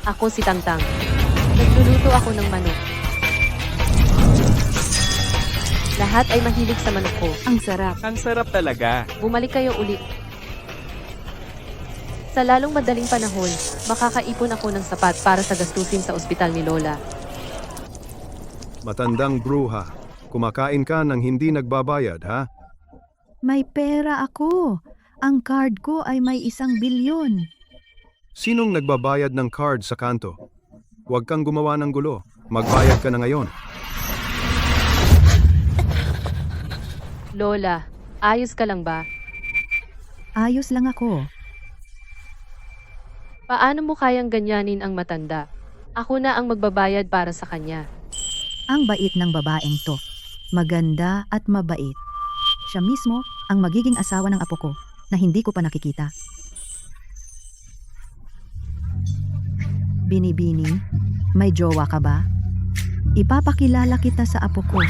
Ako si Tangtang. Nagluluto ako ng manok. Lahat ay mahilig sa manok ko. Ang sarap. Ang sarap talaga. Bumalik kayo ulit. Sa lalong madaling panahon, makakaipon ako ng sapat para sa gastusin sa ospital ni Lola. Matandang bruha, kumakain ka ng hindi nagbabayad, ha? May pera ako. Ang card ko ay may 1 bilyon. Sinong nagbabayad ng card sa kanto? Huwag kang gumawa ng gulo. Magbayad ka na ngayon. Lola, ayos ka lang ba? Ayos lang ako. Paano mo kayang ganyanin ang matanda? Ako na ang magbabayad para sa kanya. Ang bait ng babaeng to. Maganda at mabait. Siya mismo ang magiging asawa ng apo ko na hindi ko pa nakikita. Binibini, may jowa ka ba? Ipapakilala kita sa apo ko.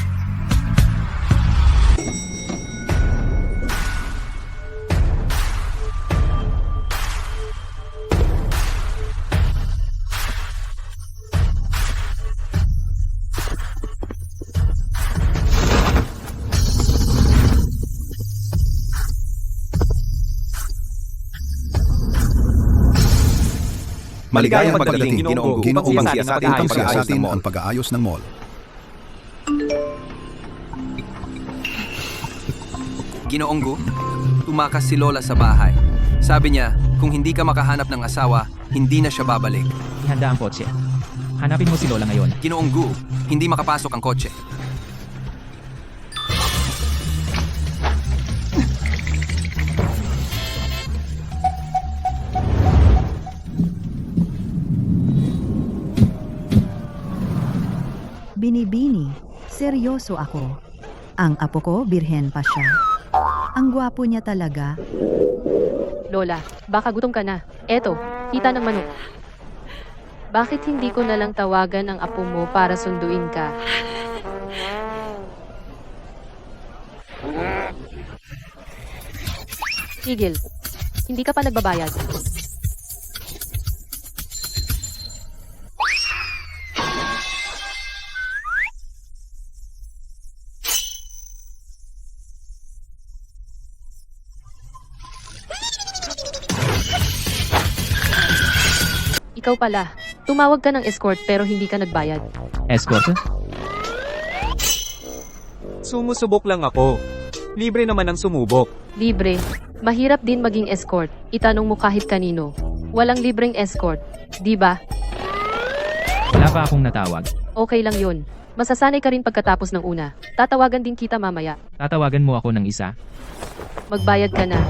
Maligayang pagdating, Ginoong Gu, upang siyasatin upang siyasatin ang pag-aayos ng mall. Ginoong Gu, tumakas si Lola sa bahay. Sabi niya, kung hindi ka makahanap ng asawa, hindi na siya babalik. Ihanda ang kotse. Hanapin mo si Lola ngayon. Ginoong Gu, hindi makapasok ang kotse. Binibini, seryoso ako. Ang apo ko, birhen pa siya. Ang gwapo niya talaga. Lola, baka gutom ka na. Eto, kita ng manok. Bakit hindi ko na lang tawagan ang apo mo para sunduin ka? Tigil. Hindi ka pa nagbabayad. Ikaw pala. Tumawag ka ng escort pero hindi ka nagbayad. Escort? Sumusubok lang ako. Libre naman ang sumubok. Libre. Mahirap din maging escort. Itanong mo kahit kanino. Walang libreng escort. Di ba? Wala pa akong natawag. Okay lang yun. Masasanay ka rin pagkatapos ng una. Tatawagan din kita mamaya. Tatawagan mo ako ng isa. Magbayad ka na.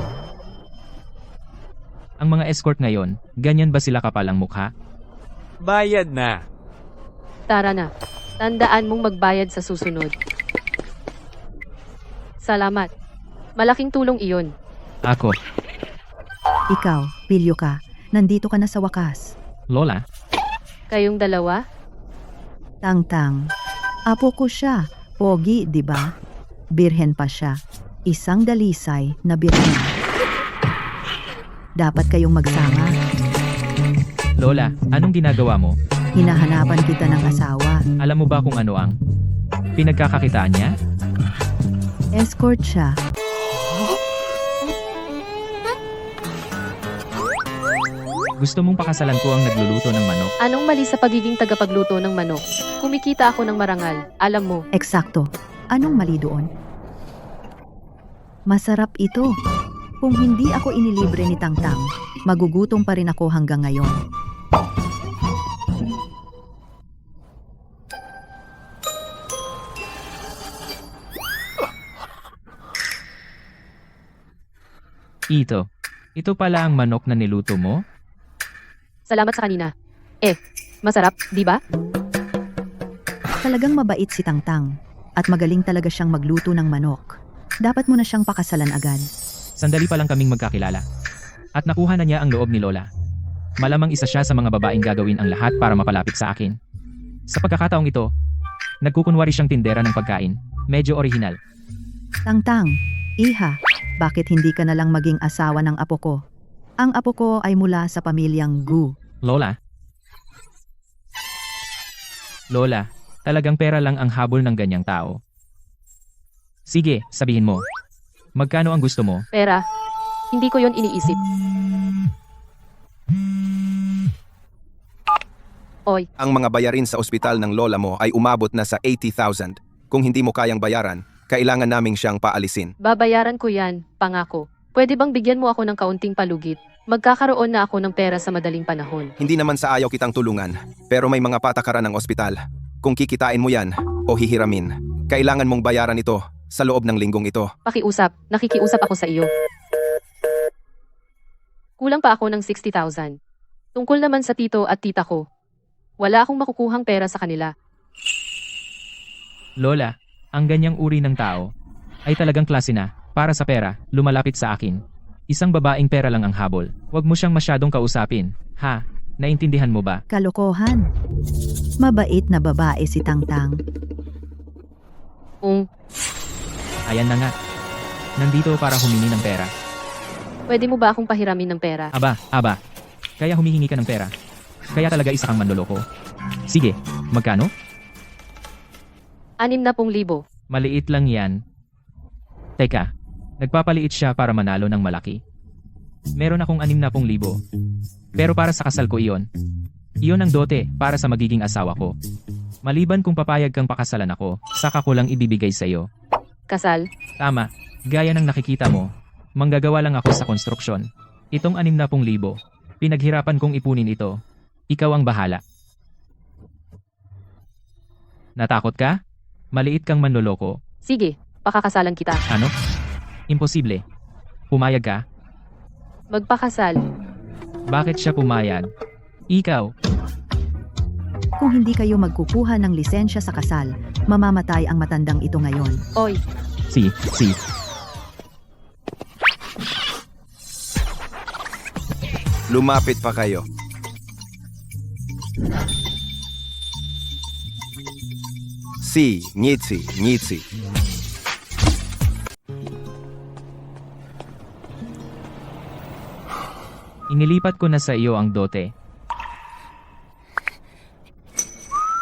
Ang mga escort ngayon, ganyan ba sila kapalang mukha? Bayad na. Tara na. Tandaan mong magbayad sa susunod. Salamat. Malaking tulong iyon. Ako, Ikaw, pilyo ka. Nandito ka na sa wakas. Lola, Kayong dalawa? Tangtang. Apo ko siya. Pogi, di ba? Birhen pa siya. Isang dalisay na birhen. Dapat kayong magsama. Lola, anong ginagawa mo? Hinahanapan kita ng asawa. Alam mo ba kung ano ang pinagkakakitaan niya? Escort siya. Gusto mong pakasalan ko ang nagluluto ng manok? Anong mali sa pagiging tagapagluto ng manok? Kumikita ako ng marangal. Alam mo. Eksakto. Anong mali doon? Masarap ito. Kung hindi ako inilibre ni Tangtang, magugutom pa rin ako hanggang ngayon. Ito pala ang manok na niluto mo? Salamat sa kanina. Masarap, di ba? Talagang mabait si Tangtang. At magaling talaga siyang magluto ng manok. Dapat mo na siyang pakasalan agad. Sandali pa lang kaming magkakilala. At nakuha na niya ang loob ni Lola. Malamang isa siya sa mga babaeng gagawin ang lahat para mapalapit sa akin. Sa pagkakataong ito, nagkukunwari siyang tindera ng pagkain. Medyo orihinal. Tangtang, iha, bakit hindi ka na lang maging asawa ng apo ko? Ang apo ko ay mula sa pamilyang Gu. Lola, Lola, talagang pera lang ang habol ng ganyang tao. Sige, sabihin mo. Magkano ang gusto mo? Pera. Hindi ko yon iniisip. Oy, Ang mga bayarin sa ospital ng lola mo ay umabot na sa 80,000. Kung hindi mo kayang bayaran, kailangan naming siyang paalisin. babayaran ko yan, pangako. Pwede bang bigyan mo ako ng kaunting palugit? Magkakaroon na ako ng pera sa madaling panahon. Hindi naman sa ayaw kitang tulungan, pero may mga patakaran ng ospital. Kung kikitain mo yan o hihiramin, kailangan mong bayaran ito sa loob ng linggong ito. Pakiusap, nakikiusap ako sa iyo. Kulang pa ako ng 60,000. Tungkol naman sa tito at tita ko. Wala akong makukuhang pera sa kanila. Lola, ang ganyang uri ng tao ay talagang klase na, para sa pera, lumalapit sa akin. Isang babaeng pera lang ang habol. Huwag mo siyang masyadong kausapin. Ha? Naintindihan mo ba? Kalokohan. Mabait na babae si Tangtang. Ayan na nga. Nandito para humingi ng pera. Pwede mo ba akong pahiramin ng pera? Aba. Kaya humihingi ka ng pera. Kaya talaga isa kang manloloko. Sige, magkano? 60,000. Maliit lang yan. Teka, nagpapaliit siya para manalo ng malaki. Meron akong 60,000. Pero para sa kasal ko iyon. Iyon ang dote para sa magiging asawa ko. Maliban kung papayag kang pakasalan ako, saka ko lang ibibigay sa iyo. Kasal? Tama, gaya ng nakikita mo, manggagawa lang ako sa konstruksyon. Itong 60,000, pinaghirapan kong ipunin ito. Ikaw ang bahala. Natakot ka? Maliit kang manloloko. Sige, pakakasalan kita. Ano? Imposible. Pumayag ka? Magpakasal. Bakit siya pumayag? Ikaw. Kung hindi kayo magkukuha ng lisensya sa kasal, mamamatay ang matandang ito ngayon. Oy, Si. Lumapit pa kayo. Ngitsi. Inilipat ko na sa iyo ang dote.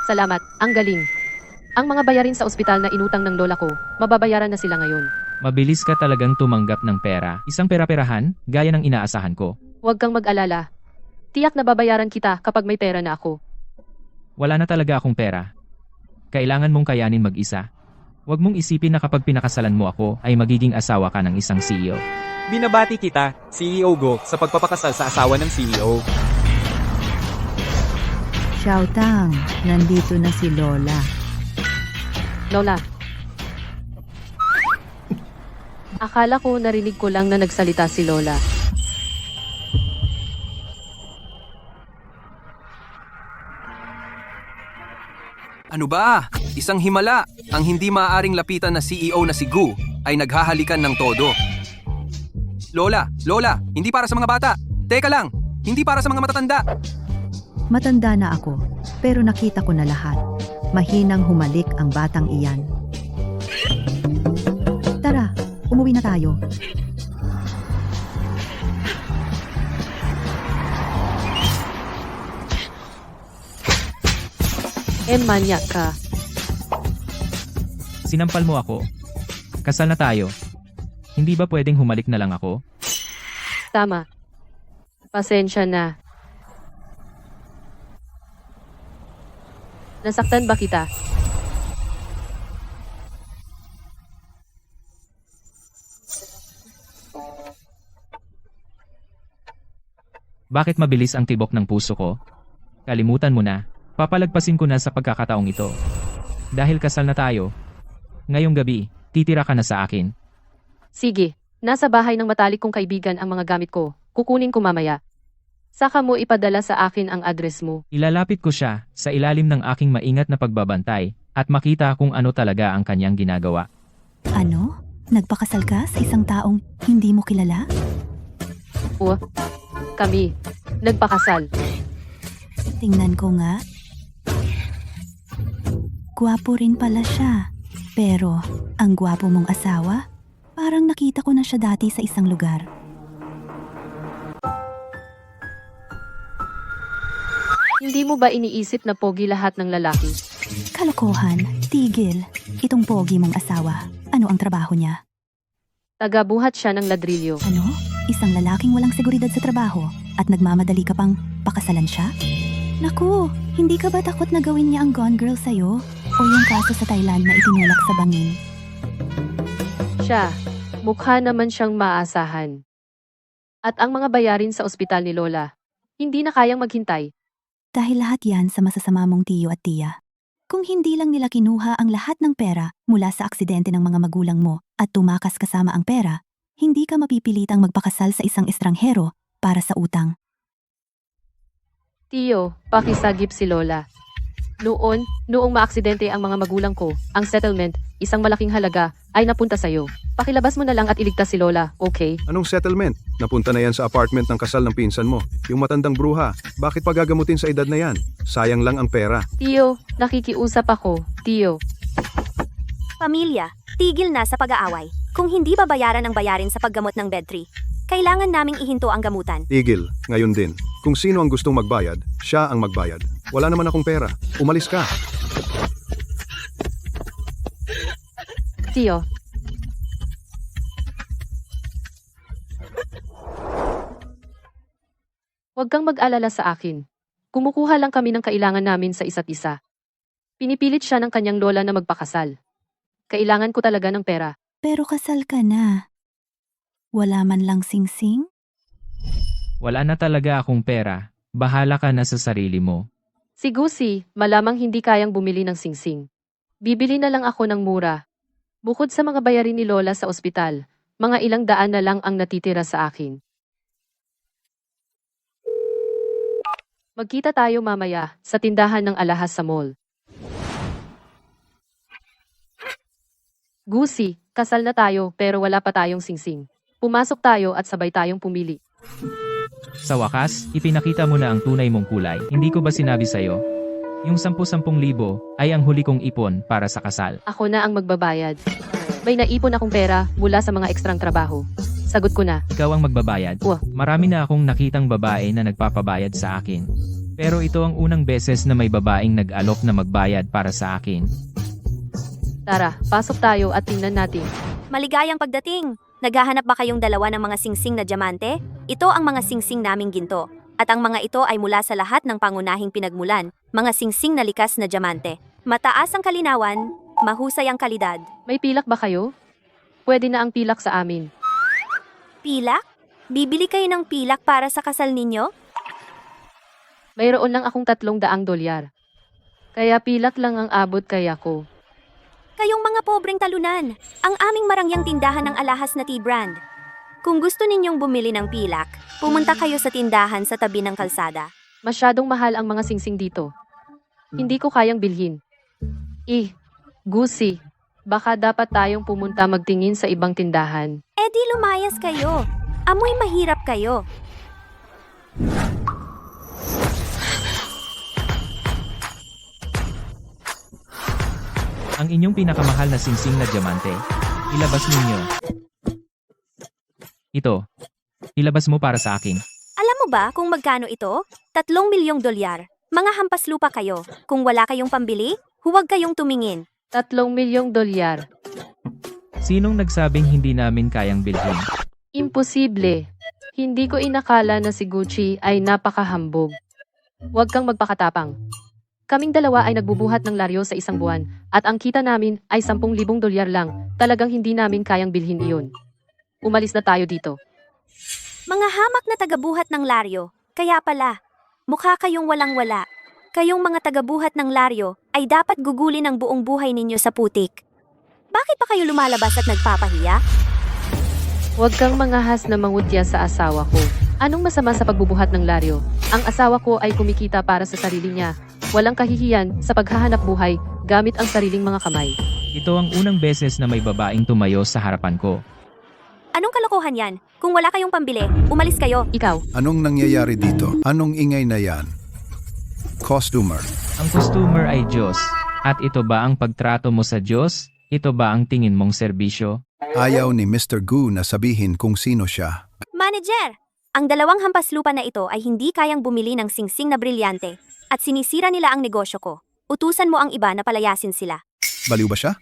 salamat. Ang galing. Ang mga bayarin sa ospital na inutang ng lola ko, mababayaran na sila ngayon. Mabilis ka talagang tumanggap ng pera. Isang pera-perahan, gaya ng inaasahan ko. Huwag kang mag-alala. Tiyak na babayaran kita kapag may pera na ako. Wala na talaga akong pera. Kailangan mong kayanin mag-isa. Huwag mong isipin na kapag pinakasalan mo ako ay magiging asawa ka ng isang CEO. Binabati kita, CEO Go, sa pagpapakasal sa asawa ng CEO. Xiaotang, nandito na si Lola. Lola. Akala ko narinig ko lang na nagsalita si Lola. Ano ba? Isang himala. Ang hindi maaaring lapitan na CEO na si Gu ay naghahalikan ng todo. Lola, hindi para sa mga bata. Teka lang, hindi para sa mga matatanda. Matanda na ako, pero nakita ko na lahat. Mahinang humalik ang batang iyan. Tara, umuwi na tayo. Manyak ka. Sinampal mo ako. Kasal na tayo. Hindi ba pwedeng humalik na lang ako? Tama. Pasensya na. Nasaktan ba kita? Bakit mabilis ang tibok ng puso ko? Kalimutan mo na. Papalagpasin ko na sa pagkakataong ito. Dahil kasal na tayo. Ngayong gabi, titira ka na sa akin. Sige, nasa bahay ng matalik kong kaibigan ang mga gamit ko. Kukunin ko mamaya. Saka mo ipadala sa akin ang address mo. Ilalapit ko siya sa ilalim ng aking maingat na pagbabantay at makita kung ano talaga ang kanyang ginagawa. Ano? Nagpakasal ka sa isang taong hindi mo kilala? Kami, nagpakasal. Tingnan ko nga. Gwapo rin pala siya. Pero, ang gwapo mong asawa, parang nakita ko na siya dati sa isang lugar. Hindi mo ba iniisip na pogi lahat ng lalaki? Kalokohan, tigil. Itong pogi mong asawa. Ano ang trabaho niya? Tagabuhat siya ng ladrilyo. Ano? Isang lalaking walang seguridad sa trabaho at nagmamadali ka pang pakasalan siya? Naku, hindi ka ba takot na gawin niya ang Gone Girl sa'yo? O yung kaso sa Thailand na itinulak sa bangin? Siya, mukha naman siyang maasahan. At ang mga bayarin sa ospital ni Lola, hindi na kayang maghintay. Dahil lahat yan sa masasama mong tiyo at tiya. Kung hindi lang nila kinuha ang lahat ng pera mula sa aksidente ng mga magulang mo at tumakas kasama ang pera, hindi ka mapipilitang magpakasal sa isang estranghero para sa utang. Tiyo, pakisagip si Lola. Noong maaksidente ang mga magulang ko, ang settlement, isang malaking halaga, ay napunta sa'yo. Pakilabas mo na lang at iligtas si Lola, okay? Anong settlement? Napunta na yan sa apartment ng kasal ng pinsan mo. Yung matandang bruha, bakit pagagamutin sa edad na yan? Sayang lang ang pera. Tiyo, nakikiusap ako. Tiyo, Pamilya, tigil na sa pag-aaway. Kung hindi babayaran ang bayarin sa paggamot ng bedtree, kailangan naming ihinto ang gamutan. Tigil, ngayon din. Kung sino ang gustong magbayad, siya ang magbayad. Wala naman akong pera. Umalis ka. Tiyo. Huwag kang mag-alala sa akin. Kumukuha lang kami ng kailangan namin sa isa't isa. Pinipilit siya ng kanyang lola na magpakasal. Kailangan ko talaga ng pera. Pero kasal ka na. Wala man lang singsing? Wala na talaga akong pera. Bahala ka na sa sarili mo. Si Gusi, malamang hindi kayang bumili ng singsing. Bibili na lang ako ng mura. Bukod sa mga bayarin ni Lola sa ospital, mga ilang daan na lang ang natitira sa akin. Magkita tayo mamaya sa tindahan ng alahas sa mall. Gusi, kasal na tayo pero wala pa tayong singsing. Pumasok tayo at sabay tayong pumili. Sa wakas, ipinakita mo na ang tunay mong kulay. Hindi ko ba sinabi sa'yo? Yung 10,000 ay ang huli kong ipon para sa kasal. Ako na ang magbabayad. May naipon akong pera mula sa mga ekstrang trabaho. Sagot ko na. Ikaw ang magbabayad. Wah. Marami na akong nakitang babae na nagpapabayad sa akin. Pero ito ang unang beses na may babaeng nag-alok na magbayad para sa akin. Tara, pasok tayo at tingnan natin. Maligayang pagdating! Naghahanap ba kayong dalawa ng mga singsing na diamante? Ito ang mga singsing naming ginto. At ang mga ito ay mula sa lahat ng pangunahing pinagmulan, mga singsing na likas na diamante. Mataas ang kalinawan, mahusay ang kalidad. May pilak ba kayo? Pwede na ang pilak sa amin. Pilak? Bibili kayo ng pilak para sa kasal ninyo? Mayroon lang akong $300. Kaya pilak lang ang abot kaya ko. Kayong mga pobreng talunan, ang aming marangyang tindahan ng alahas na tea brand. Kung gusto ninyong bumili ng pilak, pumunta kayo sa tindahan sa tabi ng kalsada. Masyadong mahal ang mga singsing dito. Hindi ko kayang bilhin. Gusi, baka dapat tayong pumunta magtingin sa ibang tindahan. Eh di lumayas kayo. Amoy mahirap kayo. Ang inyong pinakamahal na singsing na diamante. Ilabas ninyo. Ito. Ilabas mo para sa akin. Alam mo ba kung magkano ito? $3 milyong. Mga hampas lupa kayo. Kung wala kayong pambili, huwag kayong tumingin. $3 milyong. Sinong nagsabing hindi namin kayang bilhin? Imposible. Hindi ko inakala na si Gucci ay napakahambog. Huwag kang magpakatapang. Kaming dalawa ay nagbubuhat ng laryo sa isang buwan, at ang kita namin ay $10,000 lang. Talagang hindi namin kayang bilhin iyon. Umalis na tayo dito. Mga hamak na tagabuhat ng laryo. Kaya pala, mukha kayong walang-wala. Kayong mga tagabuhat ng laryo ay dapat gugulin ang buong buhay ninyo sa putik. Bakit pa kayo lumalabas at nagpapahiya? Huwag kang mangahas na mangutya sa asawa ko. Anong masama sa pagbubuhat ng laryo? Ang asawa ko ay kumikita para sa sarili niya. Walang kahihiyan sa paghahanap buhay gamit ang sariling mga kamay. Ito ang unang beses na may babaeng tumayo sa harapan ko. Anong kalokohan yan? Kung wala kayong pambili, umalis kayo. Ikaw, Anong nangyayari dito? Anong ingay na yan? Costumer. Ang customer ay Diyos. At ito ba ang pagtrato mo sa Diyos? Ito ba ang tingin mong serbisyo? Ayaw ni Mr. Gu na sabihin kung sino siya. Manager! Ang dalawang hampas lupa na ito ay hindi kayang bumili ng singsing na brilyante at sinisira nila ang negosyo ko. Utusan mo ang iba na palayasin sila. Baliw ba siya?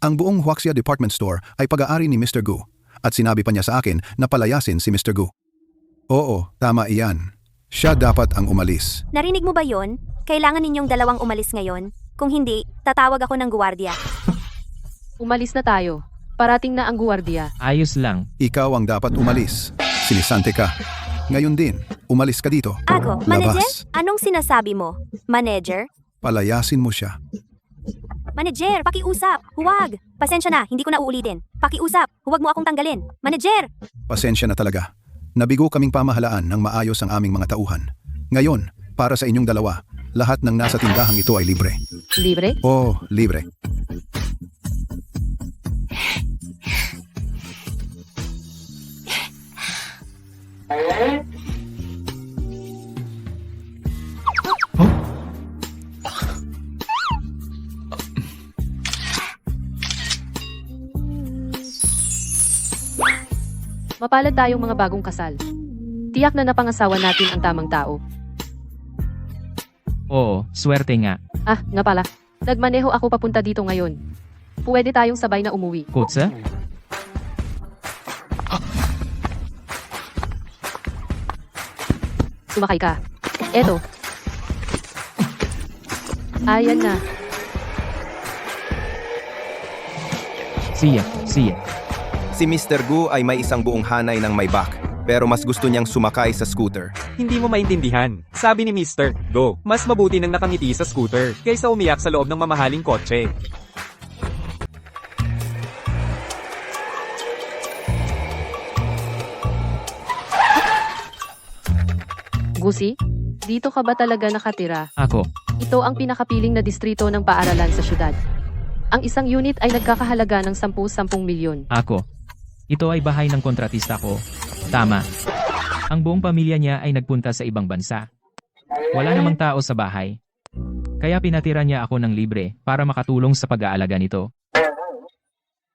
Ang buong Huaxia Department Store ay pag-aari ni Mr. Gu. At sinabi pa niya sa akin na palayasin si Mr. Gu. Oo, tama iyan. Siya dapat ang umalis. Narinig mo ba yon? Kailangan ninyong dalawang umalis ngayon. Kung hindi, tatawag ako ng guwardiya. Umalis na tayo. Parating na ang guwardiya. Ayos lang. Ikaw ang dapat umalis. Sinisante ka. Ngayon din, umalis ka dito. Ako, manager? Labas. Anong sinasabi mo? Manager? Palayasin mo siya. Manager, pakiusap. Huwag. Pasensya na, hindi ko na uulitin. Pakiusap. Huwag mo akong tanggalin. Manager! Pasensya na talaga. Nabigo kaming pamahalaan ng maayos ang aming mga tauhan. Ngayon, para sa inyong dalawa, lahat ng nasa tindahang ito ay libre. Libre? Oo, libre. Mapalad tayong mga bagong kasal. Tiyak na napangasawa natin ang tamang tao. Oo, swerte nga. Ah, nga pala. Nagmaneho ako papunta dito ngayon. Pwede tayong sabay na umuwi. Kotse? Sumakay ka. Eto. Ayan na. Siya. Si Mr. Gu ay may isang buong hanay ng Maybach, pero mas gusto niyang sumakay sa scooter. Hindi mo maintindihan. Sabi ni Mr. Go, mas mabuti nang nakangiti sa scooter kaysa umiyak sa loob ng mamahaling kotse. Gusi, dito ka ba talaga nakatira? Ako. Ito ang pinakapiling na distrito ng paaralan sa syudad. Ang isang unit ay nagkakahalaga ng 10-10 milyon. Ako. Ito ay bahay ng kontratista ko. Tama. Ang buong pamilya niya ay nagpunta sa ibang bansa. Wala namang tao sa bahay. Kaya pinatira niya ako ng libre para makatulong sa pag-aalaga nito.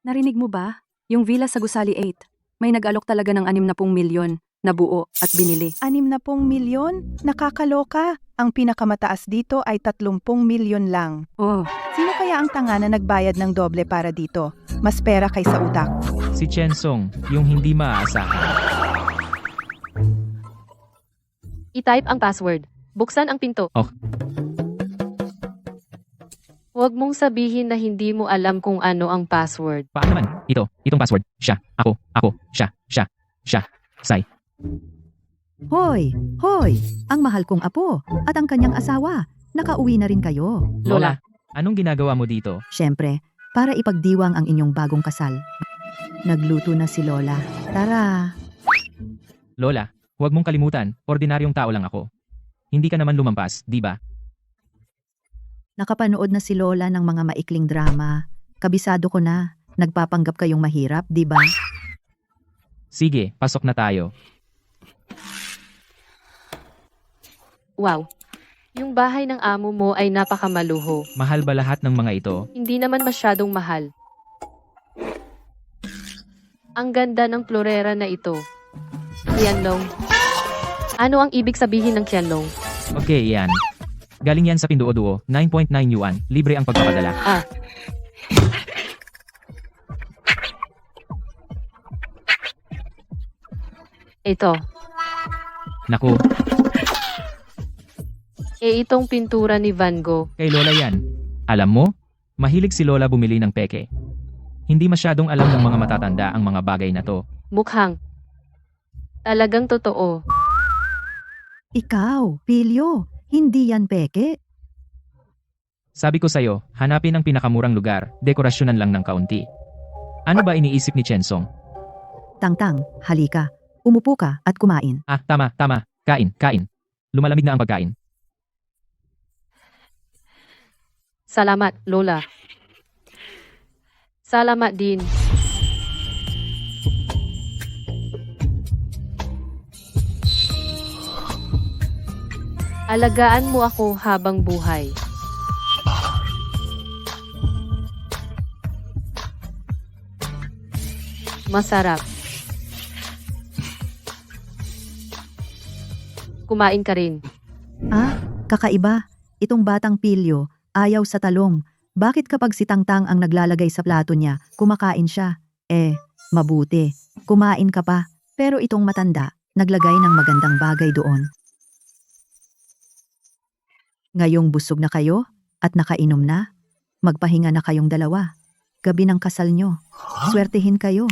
Narinig mo ba? Yung villa sa Gusali 8. May nag-alok talaga ng 60 milyon na buo at binili. 60 milyon? Nakakaloka. Ang pinakamataas dito ay 30 milyon lang. Oh, Sino kaya ang tanga na nagbayad ng doble para dito? Mas pera kaysa utak. Si Chen Song, yung hindi maaasahan. I-type ang password. Buksan ang pinto. Oh. Huwag mong sabihin na hindi mo alam kung ano ang password. Paano naman? Itong password. Siya, ako, siya, Sai. Hoy! Ang mahal kong apo at ang kanyang asawa. Nakauwi na rin kayo. Lola, anong ginagawa mo dito? Siyempre, para ipagdiwang ang inyong bagong kasal. Nagluto na si Lola. Tara! Lola, huwag mong kalimutan, ordinaryong tao lang ako. Hindi ka naman lumampas, di ba? Nakapanood na si Lola ng mga maikling drama. Kabisado ko na. Nagpapanggap kayong mahirap, di ba? Sige, pasok na tayo. Wow. Yung bahay ng amo mo ay napakamaluho. Mahal ba lahat ng mga ito? Hindi naman masyadong mahal. Ang ganda ng florera na ito. Qianlong. Ano ang ibig sabihin ng Qianlong? Okay, yan. Galing yan sa Pinduoduo, 9.9 yuan. Libre ang pagpapadala. Ah. Ito. Naku, Itong pintura ni Van Gogh. kay Lola yan. Alam mo, mahilig si Lola bumili ng peke. Hindi masyadong alam ng mga matatanda ang mga bagay na to. Mukhang. Talagang totoo. Ikaw, Pilyo, hindi yan peke. Sabi ko sa'yo, hanapin ang pinakamurang lugar, dekorasyonan lang ng kaunti. Ano ba iniisip ni Chen Song? Tangtang, halika. Umupo ka at kumain. Ah, tama. Kain. Lumalamig na ang pagkain. Salamat, Lola. Salamat din. Alagaan mo ako habang buhay. Masarap. Kumain ka rin. Ah, kakaiba. Itong batang Pilyo, ayaw sa talong. Bakit kapag si Tangtang ang naglalagay sa plato niya, kumakain siya? Mabuti. Kumain ka pa. Pero itong matanda, naglagay ng magandang bagay doon. Ngayong busog na kayo at nakainom na, magpahinga na kayong dalawa. Gabi ng kasal nyo. Swertihin kayo.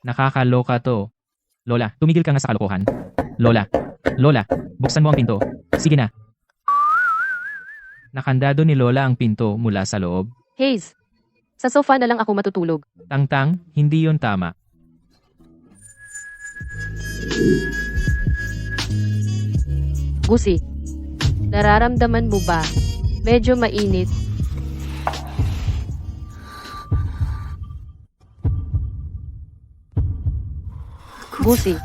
Nakakaloka to. Lola, tumigil ka nga sa kalokohan. Lola, buksan mo ang pinto. Sige na. Nakandado ni Lola ang pinto mula sa loob. Haze, sa sofa na lang ako matutulog. Tangtang, hindi yon tama. Gusi, nararamdaman mo ba? Medyo mainit. Gusi,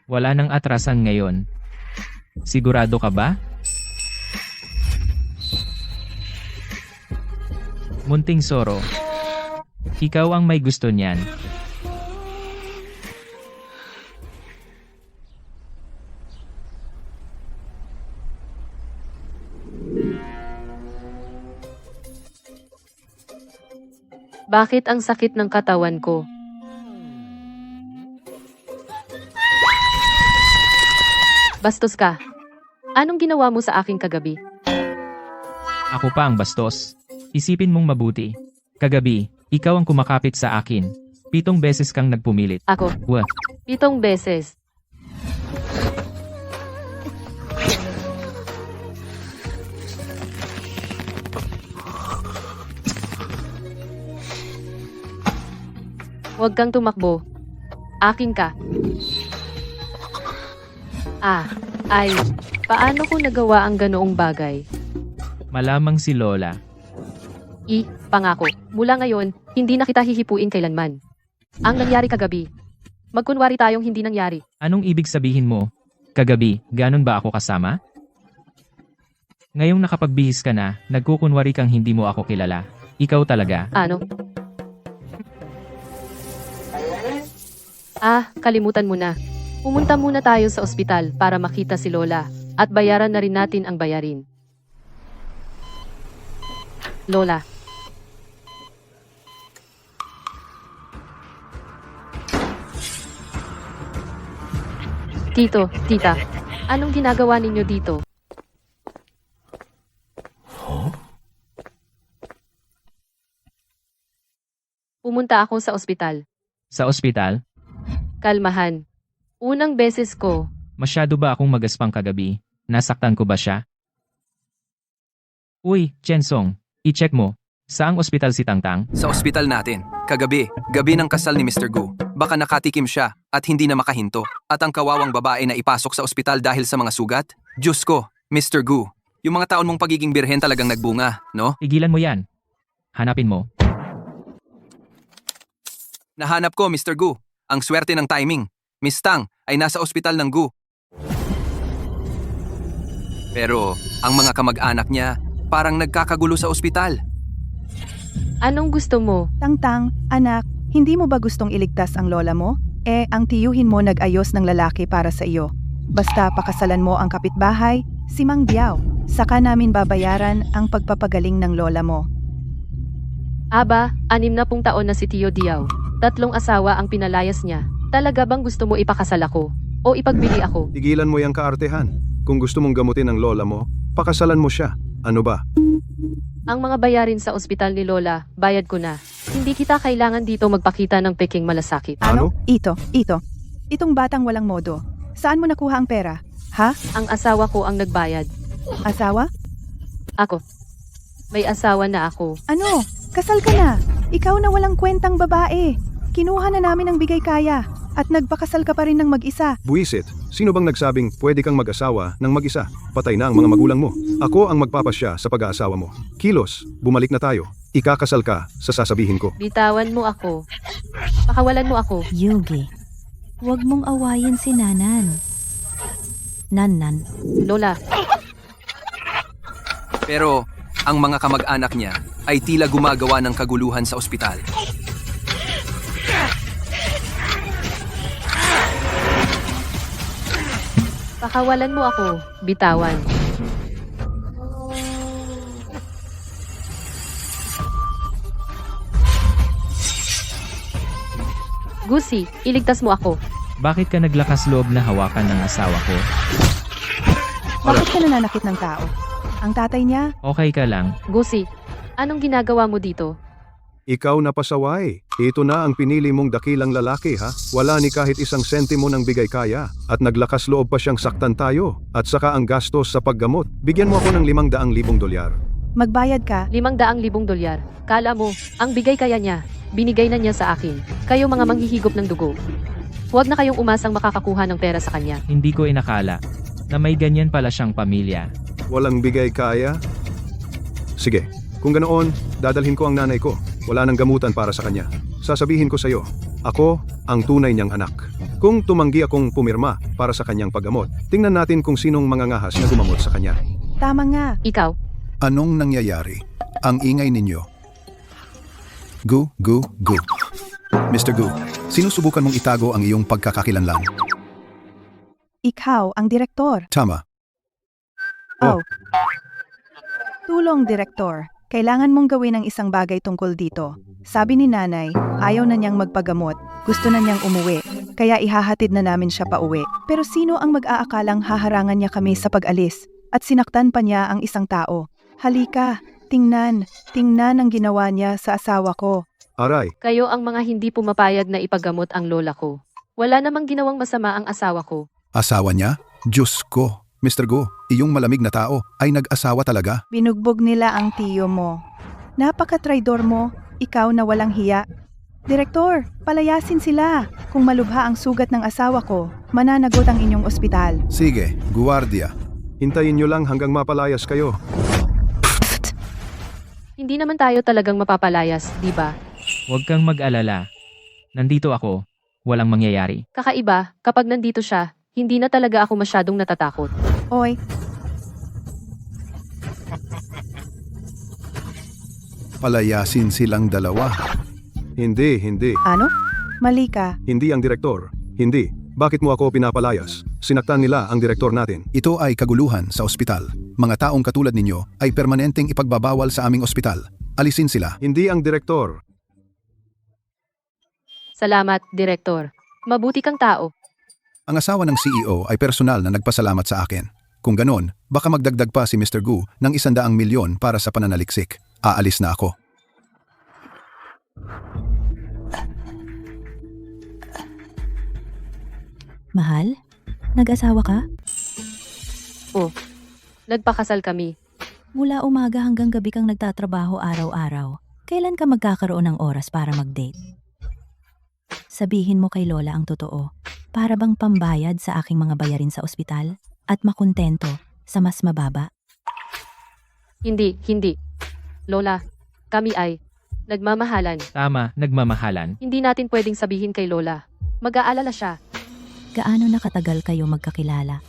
Wala nang atrasan ngayon. Sigurado ka ba? Munting Soro. Ikaw ang may gusto niyan. bakit ang sakit ng katawan ko? Bastos ka. Anong ginawa mo sa aking kagabi? Ako pa ang bastos. Isipin mong mabuti. Kagabi, ikaw ang kumakapit sa akin. 7 beses kang nagpumilit. Ako, Wah, 7 beses. Huwag kang tumakbo. Akin ka. Paano ko nagawa ang ganoong bagay? malamang si Lola. Pangako, mula ngayon, hindi na kita hihipuin kailanman. Ang nangyari kagabi. Magkunwari tayong hindi nangyari. Anong ibig sabihin mo? Kagabi, ganon ba ako kasama? Ngayong nakapagbihis ka na, nagkukunwari kang hindi mo ako kilala. Ikaw talaga. Ano? Kalimutan mo na. Pumunta muna tayo sa ospital para makita si Lola at bayaran na rin natin ang bayarin. Lola. Tito, tita, anong ginagawa ninyo dito? Pumunta ako sa ospital. Sa ospital? Kalmahan. Unang beses ko, Masyado ba akong magaspang kagabi? Nasaktan ko ba siya? Uy, Chensong, i-check mo. Saang ospital si Tangtang? Sa ospital natin. Kagabi, gabi ng kasal ni Mr. Gu. Baka nakatikim siya at hindi na makahinto. At ang kawawang babae na ipasok sa ospital dahil sa mga sugat? Diyos ko, Mr. Gu. Yung mga taon mong pagiging birhen talagang nagbunga, no? Tigilan mo yan. Hanapin mo. Nahanap ko, Mr. Gu. Ang swerte ng timing. Miss Tang ay nasa ospital ng Gu. Pero, ang mga kamag-anak niya parang nagkakagulo sa ospital. anong gusto mo? Tangtang, anak, hindi mo ba gustong iligtas ang lola mo? Ang tiyuhin mo nag-ayos ng lalaki para sa iyo. Basta pakasalan mo ang kapitbahay, si Mang Biao. Saka namin babayaran ang pagpapagaling ng lola mo. Aba, 60 taon na si Tio Diao. 3 asawa ang pinalayas niya. Talaga bang gusto mo ipakasal ako? O ipagbili ako? Tigilan mo yung kaartehan. Kung gusto mong gamutin ang lola mo, pakasalan mo siya. Ano ba? Ang mga bayarin sa ospital ni Lola, bayad ko na. Hindi kita kailangan dito magpakita ng peking malasakit. Ano? Ito. Itong batang walang modo. Saan mo nakuha ang pera? Ha? Ang asawa ko ang nagbayad. Asawa? Ako. May asawa na ako. Ano? Kasal ka na. Ikaw na walang kwentang babae. Kinuha na namin ang bigay kaya. At nagpakasal ka pa rin ng mag-isa. Buisit, sino bang nagsabing pwede kang mag-asawa ng mag-isa? Patay na ang mga magulang mo. Ako ang magpapasya sa pag-aasawa mo. Kilos, bumalik na tayo. Ikakasal ka sa sasabihin ko. Bitawan mo ako. Pakawalan mo ako. Yugi, huwag mong awayin si Nanan. Nanan, Lola, Pero ang mga kamag-anak niya ay tila gumagawa ng kaguluhan sa ospital. pakawalan mo ako. Bitawan. Gusi, iligtas mo ako. Bakit ka naglakas loob na hawakan ng asawa ko? Bakit ka nananakit ng tao? Ang tatay niya, Okay ka lang. Gusi, anong ginagawa mo dito? Ikaw na pasaway. Ito na ang pinili mong dakilang lalaki ha. Wala ni kahit isang sentimo ng bigay kaya. At naglakas loob pa siyang saktan tayo. At saka ang gastos sa paggamot. Bigyan mo ako ng 500,000 dolyar. magbayad ka. 500,000 dolyar. Kala mo, ang bigay kaya niya, binigay na niya sa akin. Kayo mga manghihigop ng dugo. Huwag na kayong umasang makakakuha ng pera sa kanya. Hindi ko inakala na may ganyan pala siyang pamilya. Walang bigay kaya? Sige, kung ganoon, dadalhin ko ang nanay ko. Wala nang gamutan para sa kanya. Sasabihin ko sa iyo, ako ang tunay niyang anak. Kung tumanggi akong pumirma para sa kanyang paggamot, tingnan natin kung sinong mangangahas na gumamot sa kanya. Tama nga. Ikaw, Anong nangyayari? Ang ingay ninyo. Gu. Mr. Gu, sinusubukan mong itago ang iyong pagkakakilanlan. Ikaw ang direktor. Tama. Oh. Tulong, direktor. Kailangan mong gawin ang isang bagay tungkol dito. Sabi ni nanay, ayaw na niyang magpagamot. Gusto na niyang umuwi. Kaya ihahatid na namin siya pa uwi. Pero sino ang mag-aakalang haharangan niya kami sa pag-alis? At sinaktan pa niya ang isang tao. Halika, tingnan ang ginawa niya sa asawa ko. Aray, kayo ang mga hindi pumapayag na ipagamot ang lola ko. Wala namang ginawang masama ang asawa ko. asawa niya? Diyos ko. Mr. Gu, iyong malamig na tao ay nag-asawa talaga. Binugbog nila ang tiyo mo. Napaka-traidor mo, ikaw na walang hiya. Direktor, palayasin sila. Kung malubha ang sugat ng asawa ko, mananagot ang inyong ospital. Sige, guwardiya. Hintayin niyo lang hanggang mapalayas kayo. Hindi naman tayo talagang mapapalayas, di ba? Huwag kang mag-alala. Nandito ako. Walang mangyayari. Kakaiba, kapag nandito siya, hindi na talaga ako masyadong natatakot. Oy, Palayasin silang dalawa. Hindi. ano? Mali ka. Hindi ang direktor. Hindi. Bakit mo ako pinapalayas? Sinaktan nila ang direktor natin. Ito ay kaguluhan sa ospital. Mga taong katulad ninyo ay permanenteng ipagbabawal sa aming ospital. Alisin sila. Hindi ang direktor. Salamat, Direktor. Mabuti kang tao. Ang asawa ng CEO ay personal na nagpasalamat sa akin. Kung ganon, baka magdagdag pa si Mr. Gu ng 100,000,000 para sa pananaliksik. Aalis na ako. mahal? Nag-asawa ka? Nagpakasal kami. Mula umaga hanggang gabi kang nagtatrabaho araw-araw. Kailan ka magkakaroon ng oras para mag-date? Sabihin mo kay Lola ang totoo. Para bang pambayad sa aking mga bayarin sa ospital? At makontento sa mas mababa? Hindi. Lola, kami ay nagmamahalan. Tama, nagmamahalan. Hindi natin pwedeng sabihin kay Lola. Mag-aalala siya. Gaano na katagal kayo magkakilala?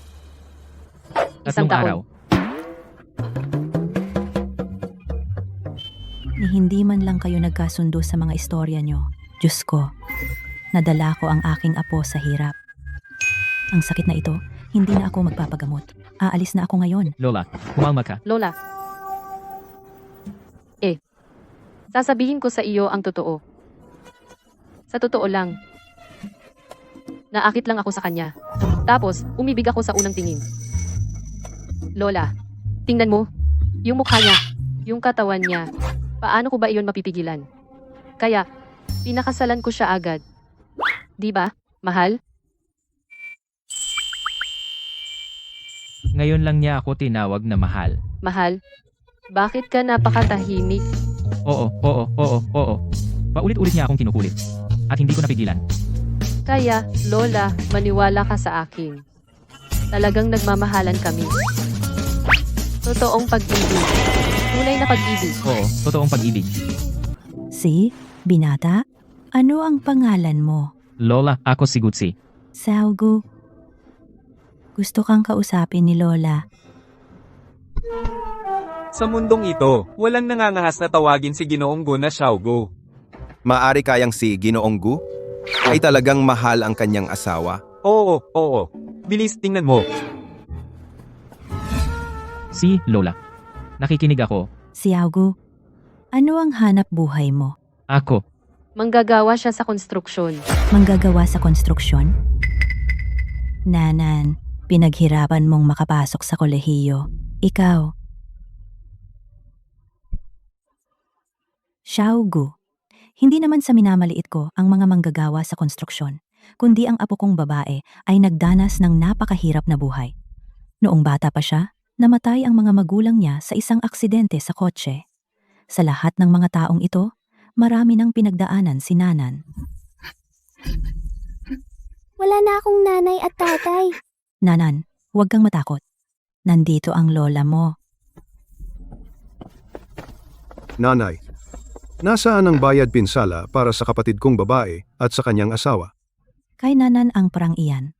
Isang 3 taon. araw. Ni hindi man lang kayo nagkasundo sa mga istorya nyo. Diyos ko, nadala ko ang aking apo sa hirap. Ang sakit na ito, hindi na ako magpapagamot. Aalis na ako ngayon. Lola, kumalma ka. Lola. Sasabihin ko sa iyo ang totoo. Sa totoo lang. Naakit lang ako sa kanya. Tapos, umibig ako sa unang tingin. Lola, tingnan mo. Yung mukha niya. Yung katawan niya. Paano ko ba iyon mapipigilan? Kaya, pinakasalan ko siya agad. Di ba, mahal? Ngayon lang niya ako tinawag na mahal. Mahal? Bakit ka napakatahimik? Oo. Paulit-ulit niya akong kinukulit. At hindi ko napigilan. Kaya, Lola, maniwala ka sa akin. Talagang nagmamahalan kami. Totoong pag-ibig. Tunay na pag-ibig. Oo, totoong pag-ibig. Si, binata? Ano ang pangalan mo? Lola, ako si Gutsi. Saugu. Gusto kang kausapin ni Lola. Sa mundong ito, walang nangangahas na tawagin si Ginoong Gu na Xiaogu. Maari kayang si Ginoong Gu? Ay talagang mahal ang kanyang asawa? Oo. Bilis, tingnan mo. Si, Lola. Nakikinig ako. Siaugu, ano ang hanap buhay mo? Ako. Manggagawa siya sa konstruksyon. Manggagawa sa konstruksyon? Nanan, pinaghirapan mong makapasok sa kolehiyo. Ikaw. Xiaogu, hindi naman sa minamaliit ko ang mga manggagawa sa konstruksyon, kundi ang apo kong babae ay nagdanas ng napakahirap na buhay. Noong bata pa siya, namatay ang mga magulang niya sa isang aksidente sa kotse. Sa lahat ng mga taong ito, marami nang pinagdaanan si Nanan. Wala na akong nanay at tatay. Nanan, huwag kang matakot. Nandito ang lola mo. Nanay, nasaan ang bayad pinsala para sa kapatid kong babae at sa kanyang asawa? Kay Nanan ang perang iyan.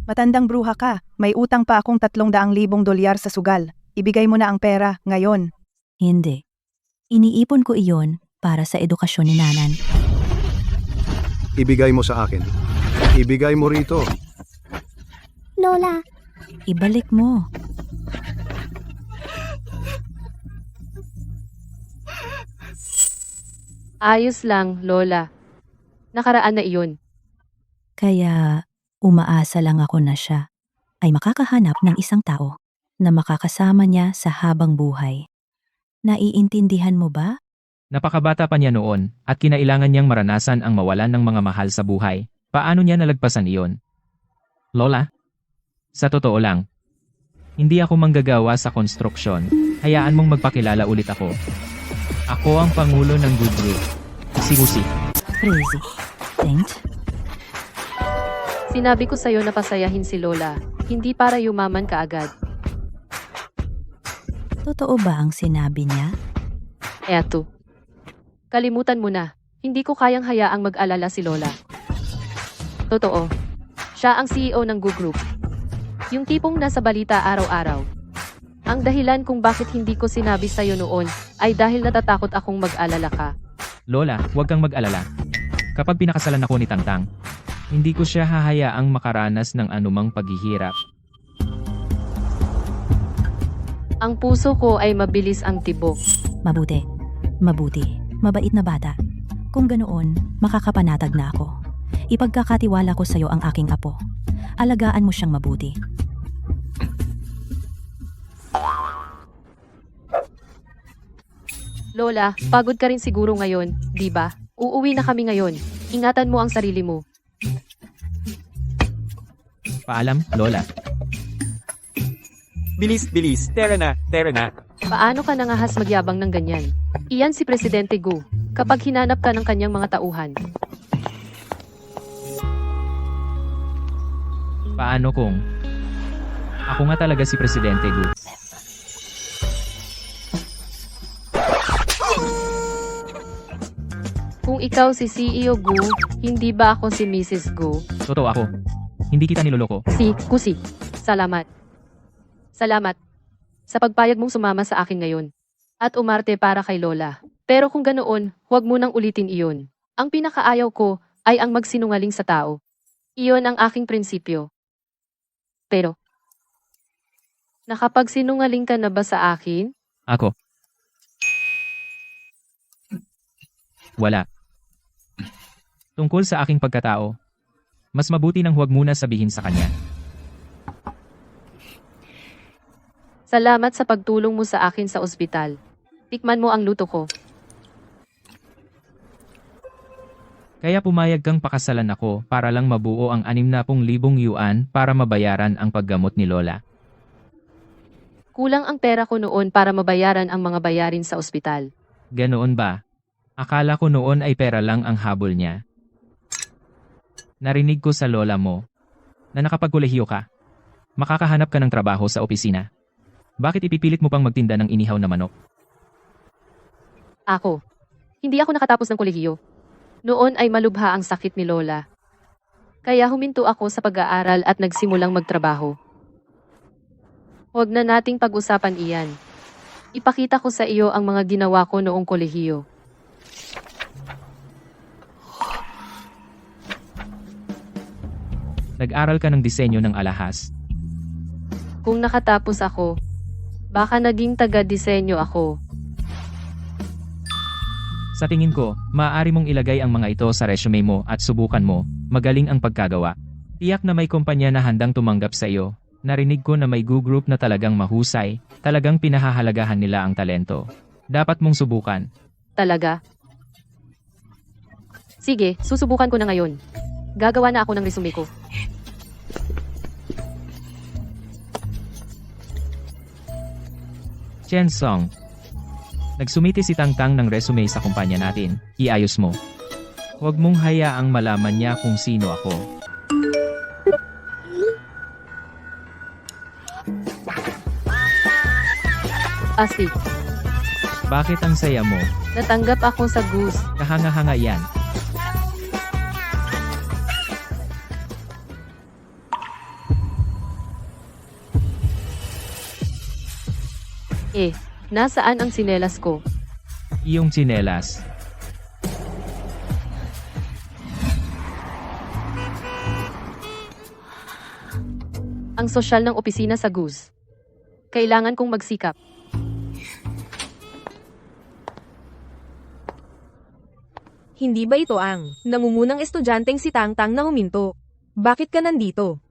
Matandang bruha ka, may utang pa akong 300,000 dolyar sa sugal. Ibigay mo na ang pera, ngayon. Hindi. Iniipon ko iyon para sa edukasyon ni Nanan. Ibigay mo sa akin. Ibigay mo rito. Lola, Ibalik mo. Ayos lang, Lola. Nakaraan na iyon. Kaya umaasa lang ako na siya ay makakahanap ng isang tao na makakasama niya sa habang buhay. Naiintindihan mo ba? Napakabata pa niya noon at kinailangan niyang maranasan ang mawalan ng mga mahal sa buhay. Paano niya nalagpasan iyon? Lola? Sa totoo lang, hindi ako manggagawa sa konstruksyon. Hayaan mong magpakilala ulit ako. Ako ang pangulo ng Good Group. Si Gusi. Crazy. Thanks. Sinabi ko sa'yo na pasayahin si Lola, hindi para yumaman ka agad. Totoo ba ang sinabi niya? Eto. Kalimutan mo na, hindi ko kayang hayaang mag-alala si Lola. Totoo. Siya ang CEO ng Gu Group. Yung tipong nasa balita araw-araw. Ang dahilan kung bakit hindi ko sinabi sa'yo noon ay dahil natatakot akong mag-alala ka. Lola, huwag kang mag-alala. Kapag pinakasalan ako ni Tangtang, hindi ko siya hahayaang makaranas ng anumang paghihirap. Ang puso ko ay mabilis ang tibok. Mabuti. Mabuti. Mabait na bata. Kung ganoon, makakapanatag na ako. Ipagkakatiwala ko sa'yo ang aking apo. Alagaan mo siyang mabuti. Lola, pagod ka rin siguro ngayon, di ba? Uuwi na kami ngayon. Ingatan mo ang sarili mo. Paalam, Lola. Bilis. Tara na. Paano ka nangahas magyabang ng ganyan? Iyan si Presidente Gu, kapag hinanap ka ng kanyang mga tauhan. Paano kung ako nga talaga si Presidente Gu? Kung ikaw si CEO Gu, hindi ba ako si Mrs. Gu? Totoo ako. Hindi kita niloloko. Si Kusi. Salamat. Salamat sa pagpayag mong sumama sa akin ngayon at umarte para kay Lola. Pero kung ganoon, huwag mo nang ulitin iyon. Ang pinakaayaw ko ay ang magsinungaling sa tao. Iyon ang aking prinsipyo. Pero, nakapagsinungaling ka na ba sa akin? Ako? Wala. Tungkol sa aking pagkatao, mas mabuti nang huwag muna sabihin sa kanya. Salamat sa pagtulong mo sa akin sa ospital. Tikman mo ang luto ko. Kaya pumayag kang pakasalan ako para lang mabuo ang 60,000 yuan para mabayaran ang paggamot ni Lola. Kulang ang pera ko noon para mabayaran ang mga bayarin sa ospital. Ganoon ba? Akala ko noon ay pera lang ang habol niya. Narinig ko sa lola mo na nakapagkolehiyo ka. Makakahanap ka ng trabaho sa opisina. Bakit ipipilit mo pang magtinda ng inihaw na manok? Ako. Hindi ako nakatapos ng kolehiyo. Noon ay malubha ang sakit ni Lola. Kaya huminto ako sa pag-aaral at nagsimulang magtrabaho. Huwag na nating pag-usapan iyan. Ipakita ko sa iyo ang mga ginawa ko noong kolehiyo. Nag-aral ka ng disenyo ng alahas. Kung nakatapos ako, baka naging taga-disenyo ako. Sa tingin ko, maaari mong ilagay ang mga ito sa resume mo at subukan mo, magaling ang pagkagawa. Tiyak na may kumpanya na handang tumanggap sa iyo. Narinig ko na may group na talagang mahusay, talagang pinahahalagahan nila ang talento. Dapat mong subukan. Talaga? Sige, susubukan ko na ngayon. Gagawa na ako ng resume ko. Chen Song. Nagsumiti si Tangtang ng resume sa kumpanya natin. Iayos mo. Huwag mong hayaang malaman niya kung sino ako. Asik. Bakit ang saya mo? Natanggap ako sa Goose. Kahanga-hanga yan. Nasaan ang sinelas ko? Iyong tsinelas. Ang sosyal ng opisina sa Goose. Kailangan kong magsikap. Hindi ba ito ang nangungunang estudyanteng si Tangtang na huminto? Bakit ka nandito?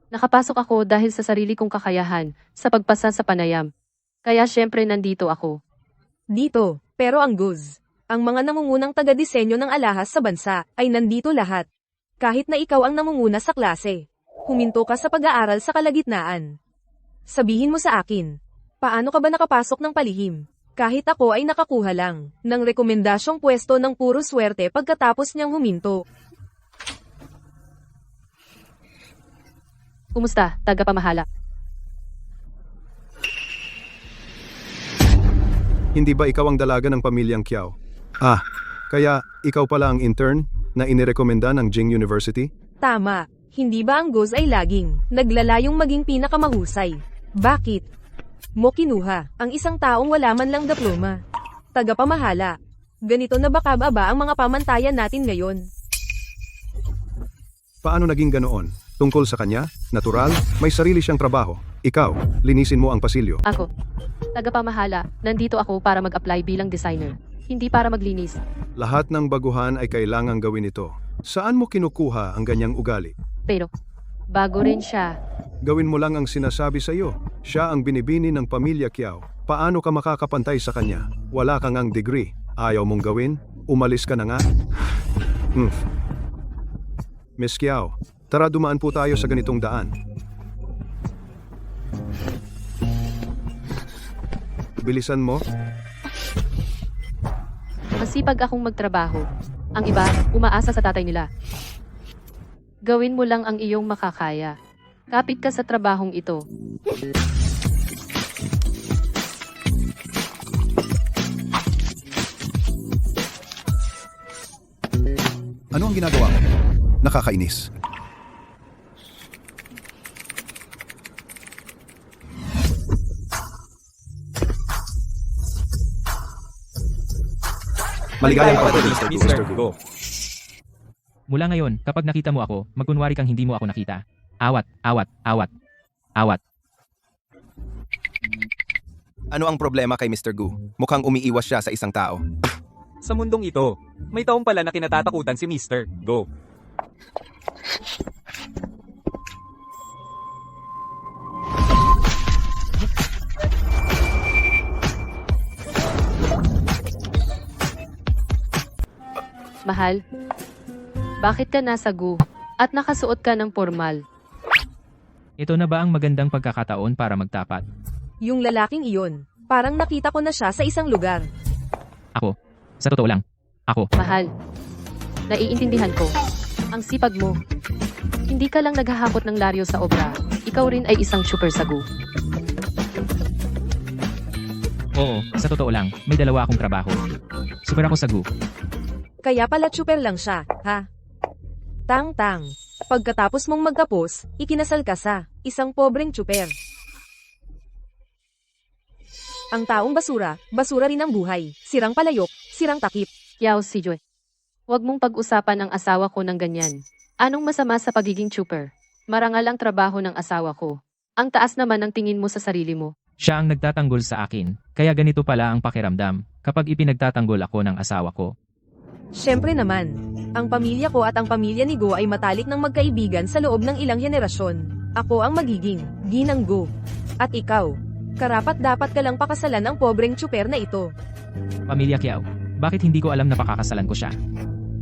Nakapasok ako dahil sa sarili kong kakayahan sa pagpasa sa panayam. Kaya syempre nandito ako. Dito, pero ang Goose, ang mga nangungunang taga-disenyo ng alahas sa bansa, ay nandito lahat. Kahit na ikaw ang namunguna sa klase. Huminto ka sa pag-aaral sa kalagitnaan. Sabihin mo sa akin, paano ka ba nakapasok ng palihim? Kahit ako ay nakakuha lang ng rekomendasyong pwesto ng puro swerte pagkatapos niyang huminto. Kumusta, tagapamahala? Hindi ba ikaw ang dalaga ng pamilyang Kiao? Kaya ikaw pala ang intern na inirekomenda ng Jing University? Tama, hindi ba ang Goose ay laging naglalayong maging pinakamahusay? Bakit mo kinuha ang isang taong wala man lang diploma? Tagapamahala, ganito na ba kababa ang mga pamantayan natin ngayon? Paano naging ganoon? Tungkol sa kanya? Natural? May sarili siyang trabaho. Ikaw, linisin mo ang pasilyo. Ako. Tagapamahala, nandito ako para mag-apply bilang designer. Hindi para maglinis. Lahat ng baguhan ay kailangang gawin ito. Saan mo kinukuha ang ganyang ugali? Pero, bago rin siya. Gawin mo lang ang sinasabi sa iyo. Siya ang binibini ng pamilya Kiao. Paano ka makakapantay sa kanya? Wala kang ang degree. Ayaw mong gawin? Umalis ka na nga? Miss Kiao, tara dumaan po tayo sa ganitong daan. Bilisan mo. Masipag akong magtrabaho. Ang iba, umaasa sa tatay nila. Gawin mo lang ang iyong makakaya. Kapit ka sa trabahong ito. Ano ang ginagawa mo? Nakakainis. Maligayang pagdating, Mr. Go. Mula ngayon, kapag nakita mo ako, magkunwari kang hindi mo ako nakita. Awat, awat, awat, awat. Ano ang problema kay Mr. Gu? Mukhang umiiwas siya sa isang tao. Sa mundong ito, may taong pala na kinatatakutan si Mr. Go. Mahal, bakit ka nasa Gu at nakasuot ka ng formal? Ito na ba ang magandang pagkakataon para magtapat? Yung lalaking iyon, parang nakita ko na siya sa isang lugar. Ako. Sa totoo lang. Ako. Mahal, naiintindihan ko. Ang sipag mo. Hindi ka lang naghahakot ng laryo sa obra. Ikaw rin ay isang super sagu. Oo, sa totoo lang, may dalawa akong trabaho. Super ako sa Gu. Kaya pala tsuper lang siya, ha? Tang-tang. Pagkatapos mong magkapos, ikinasal ka sa isang pobreng tsuper. Ang taong basura, basura rin ang buhay. Sirang palayok, sirang takip. Yaw si Joy. Huwag mong pag-usapan ang asawa ko ng ganyan. Anong masama sa pagiging tsuper? Marangal ang trabaho ng asawa ko. Ang taas naman ng tingin mo sa sarili mo. Siya ang nagtatanggol sa akin, kaya ganito pala ang pakiramdam kapag ipinagtatanggol ako ng asawa ko. Siyempre naman, ang pamilya ko at ang pamilya ni Go ay matalik ng magkaibigan sa loob ng ilang henerasyon. Ako ang magiging ginang Go. At ikaw, karapat dapat ka lang pakasalan ang pobreng tsuper na ito. Pamilya Kiao, bakit hindi ko alam na pakakasalan ko siya?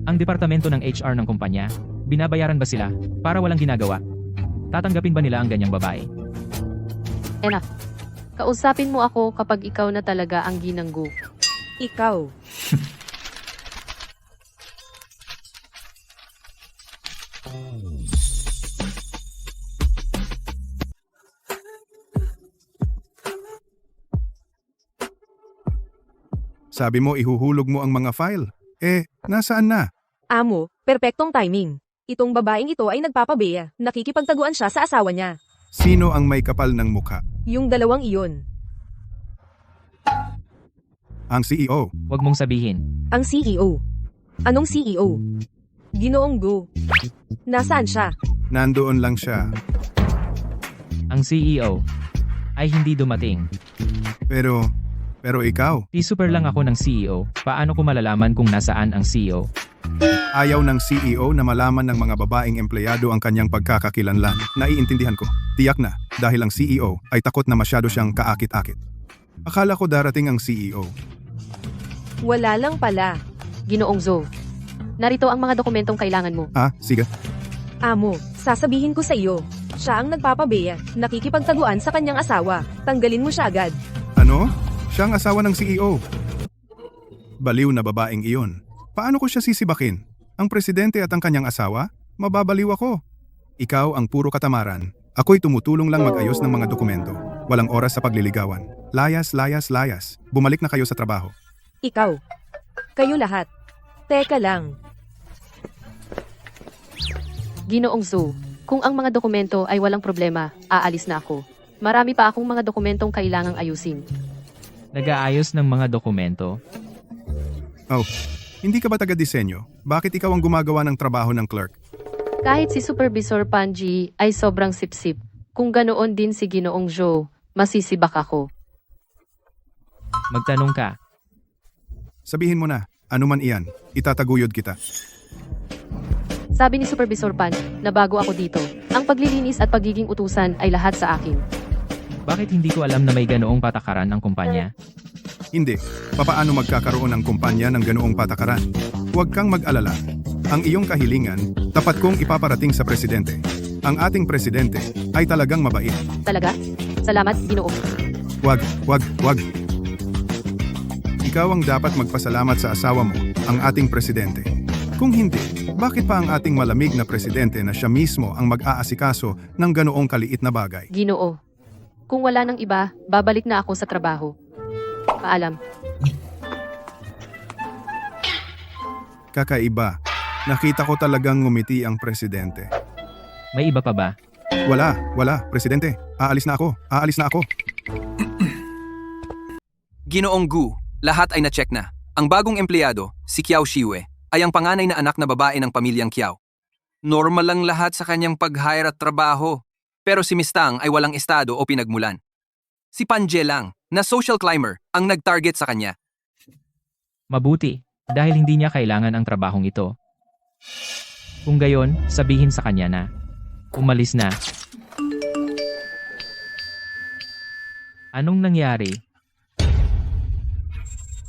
Ang departamento ng HR ng kumpanya, binabayaran ba sila para walang ginagawa? Tatanggapin ba nila ang ganyang babae? Enough. Kausapin mo ako kapag ikaw na talaga ang ginang Go. Ikaw. Sabi mo ihuhulog mo ang mga file. Nasaan na? Amo, perpektong timing. Itong babaeng ito ay nagpapabeya. Nakikipagtaguan siya sa asawa niya. Sino ang may kapal ng mukha? Yung dalawang iyon. Ang CEO. Huwag mong sabihin. Ang CEO. Anong CEO? Ginoong Go. Nasaan siya? Nandoon lang siya. Ang CEO ay hindi dumating. Pero ikaw, Super lang ako ng CEO. Paano ko malalaman kung nasaan ang CEO? ayaw ng CEO na malaman ng mga babaeng empleyado ang kanyang pagkakakilanlan. Naiintindihan ko. Tiyak na, dahil ang CEO ay takot na masyado siyang kaakit-akit. Akala ko darating ang CEO. Wala lang pala. Ginoong Zo. Narito ang mga dokumentong kailangan mo. Sige. Amo, sasabihin ko sa iyo. Siya ang nagpapabeya. Nakikipagtaguan sa kanyang asawa. Tanggalin mo siya agad. Ano? Siya ang asawa ng CEO. Baliw na babaeng iyon. Paano ko siya sisibakin? Ang presidente at ang kanyang asawa? Mababaliw ako. Ikaw ang puro katamaran. Ako'y tumutulong lang mag-ayos ng mga dokumento. Walang oras sa pagliligawan. Layas, layas, layas. Bumalik na kayo sa trabaho. Ikaw. Kayo lahat. Teka lang. Ginoong Zo. Kung ang mga dokumento ay walang problema, aalis na ako. Marami pa akong mga dokumentong kailangang ayusin. Nag-aayos ng mga dokumento. Oh, hindi ka ba taga-disenyo? Bakit ikaw ang gumagawa ng trabaho ng clerk? Kahit si Supervisor Panji ay sobrang sipsip, kung ganoon din si Ginoong Joe, masisibak ako. Magtanong ka. Sabihin mo na, ano man iyan, itataguyod kita. Sabi ni Supervisor Pan, na bago ako dito, ang paglilinis at pagiging utusan ay lahat sa akin. Bakit hindi ko alam na may ganoong patakaran ang kumpanya? Hindi. Papaano magkakaroon ng kumpanya ng ganoong patakaran? Huwag kang mag-alala. Ang iyong kahilingan, tapat kong ipaparating sa presidente. Ang ating presidente ay talagang mabait. Talaga? Salamat, Ginoong. Wag. Ikaw ang dapat magpasalamat sa asawa mo, ang ating presidente. Kung hindi, bakit pa ang ating malamig na presidente na siya mismo ang mag-aasikaso ng ganoong kaliit na bagay? Ginoo. Kung wala nang iba, babalik na ako sa trabaho. Paalam. Kakaiba. Nakita ko talagang ngumiti ang presidente. May iba pa ba? Wala, presidente. Aalis na ako. Ginoong Gu, lahat ay na-check na. Ang bagong empleyado, si Kiao Shiwe, ay ang panganay na anak na babae ng pamilyang Kiao. Normal lang lahat sa kanyang pag-hire at trabaho. Pero si Miss Tang ay walang estado o pinagmulan. Si Panje lang, na social climber, ang nag-target sa kanya. Mabuti, dahil hindi niya kailangan ang trabahong ito. Kung gayon, sabihin sa kanya na, umalis na. Anong nangyari?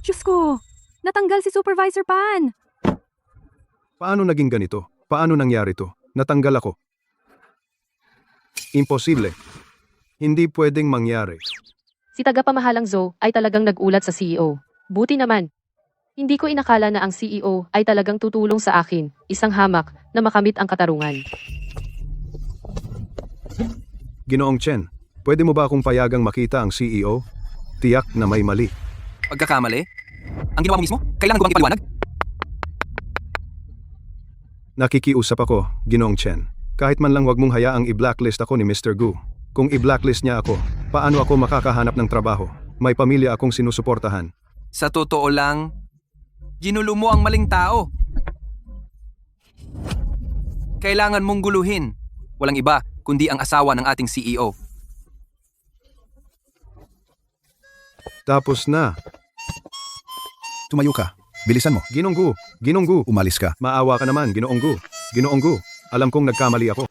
Diyos ko! Natanggal si Supervisor Pan! Paano naging ganito? Paano nangyari to? Natanggal ako. Imposible. Hindi pwedeng mangyari. Si tagapamahalang Zo ay talagang nag-ulat sa CEO. Buti naman. Hindi ko inakala na ang CEO ay talagang tutulong sa akin, isang hamak na makamit ang katarungan. Ginoong Chen, pwede mo ba akong payagang makita ang CEO? Tiyak na may mali. Pagkakamali? Ang ginawa mo mismo? Kailangan ko bang ipaliwanag? Nakikiusap ako, Ginoong Chen. Kahit man lang wag mong hayaang i-blacklist ako ni Mr. Gu. Kung i-blacklist niya ako, paano ako makakahanap ng trabaho? May pamilya akong sinusuportahan. Sa totoo lang, ginulo mo ang maling tao. Kailangan mong guluhin. Walang iba kundi ang asawa ng ating CEO. Tapos na. Tumayo ka. Bilisan mo. Ginong Gu, Ginong Gu. Umalis ka. Maawa ka naman, Ginoong Gu. Ginoong Gu, alam kong nagkamali ako.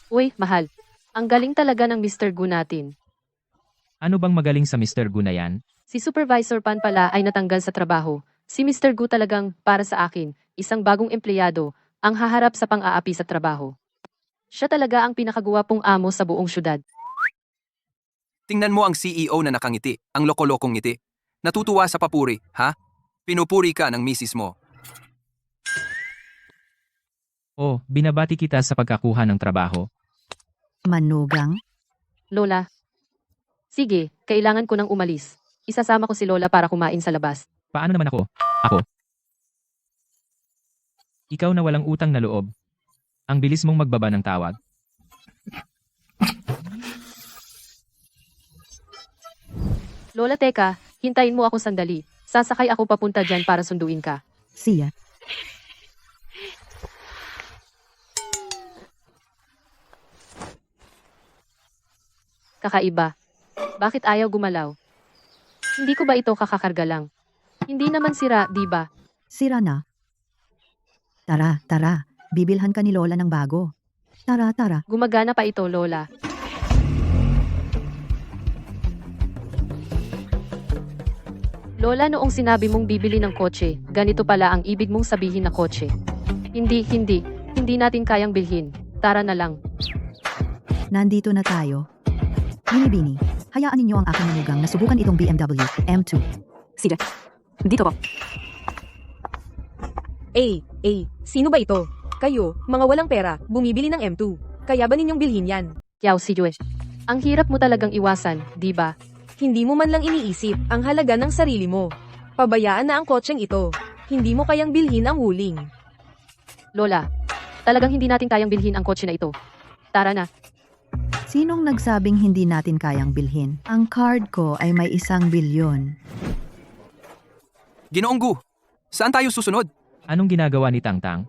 Uy, mahal. Ang galing talaga ng Mr. Gu natin. Ano bang magaling sa Mr. Gu na yan? Si Supervisor Pan pala ay natanggal sa trabaho. Si Mr. Gu talagang, para sa akin, isang bagong empleyado, ang haharap sa pang-aapi sa trabaho. Siya talaga ang pinakagwapong amo sa buong syudad. Tingnan mo ang CEO na nakangiti, ang loko-lokong ngiti. Natutuwa sa papuri, ha? Pinupuri ka ng misis mo. Oh, binabati kita sa pagkakuha ng trabaho. Manugang? Lola. Sige, kailangan ko nang umalis. Isasama ko si Lola para kumain sa labas. Paano naman ako? Ako? Ikaw na walang utang na loob. Ang bilis mong magbaba ng tawag. Lola, teka, hintayin mo ako sandali. Sasakay ako papunta dyan para sunduin ka. Siya. Kakaiba. Bakit ayaw gumalaw? Hindi ko ba ito kakakarga lang? Hindi naman sira, di ba? Sira na. Tara, tara. Bibilhan ka ni Lola ng bago. Tara, tara. Gumagana pa ito, Lola. Lola, noong sinabi mong bibili ng kotse, ganito pala ang ibig mong sabihin na kotse. Hindi natin kayang bilhin. Tara na lang. Nandito na tayo. Bini-bini, hayaan ninyo ang aking manugang na subukan itong BMW M2. Sige. Dito po. Sino ba ito? Kayo, mga walang pera, bumibili ng M2. Kaya ba ninyong bilhin yan? Yaw si Jue. Ang hirap mo talagang iwasan, di ba? Hindi mo man lang iniisip ang halaga ng sarili mo. Pabayaan na ang kotseng ito. Hindi mo kayang bilhin ang wuling. Lola, talagang hindi natin kayang bilhin ang kotse na ito. Tara na. Sinong nagsabing hindi natin kayang bilhin? Ang card ko ay may 1 bilyon. Ginoong Gu, saan tayo susunod? Anong ginagawa ni Tangtang?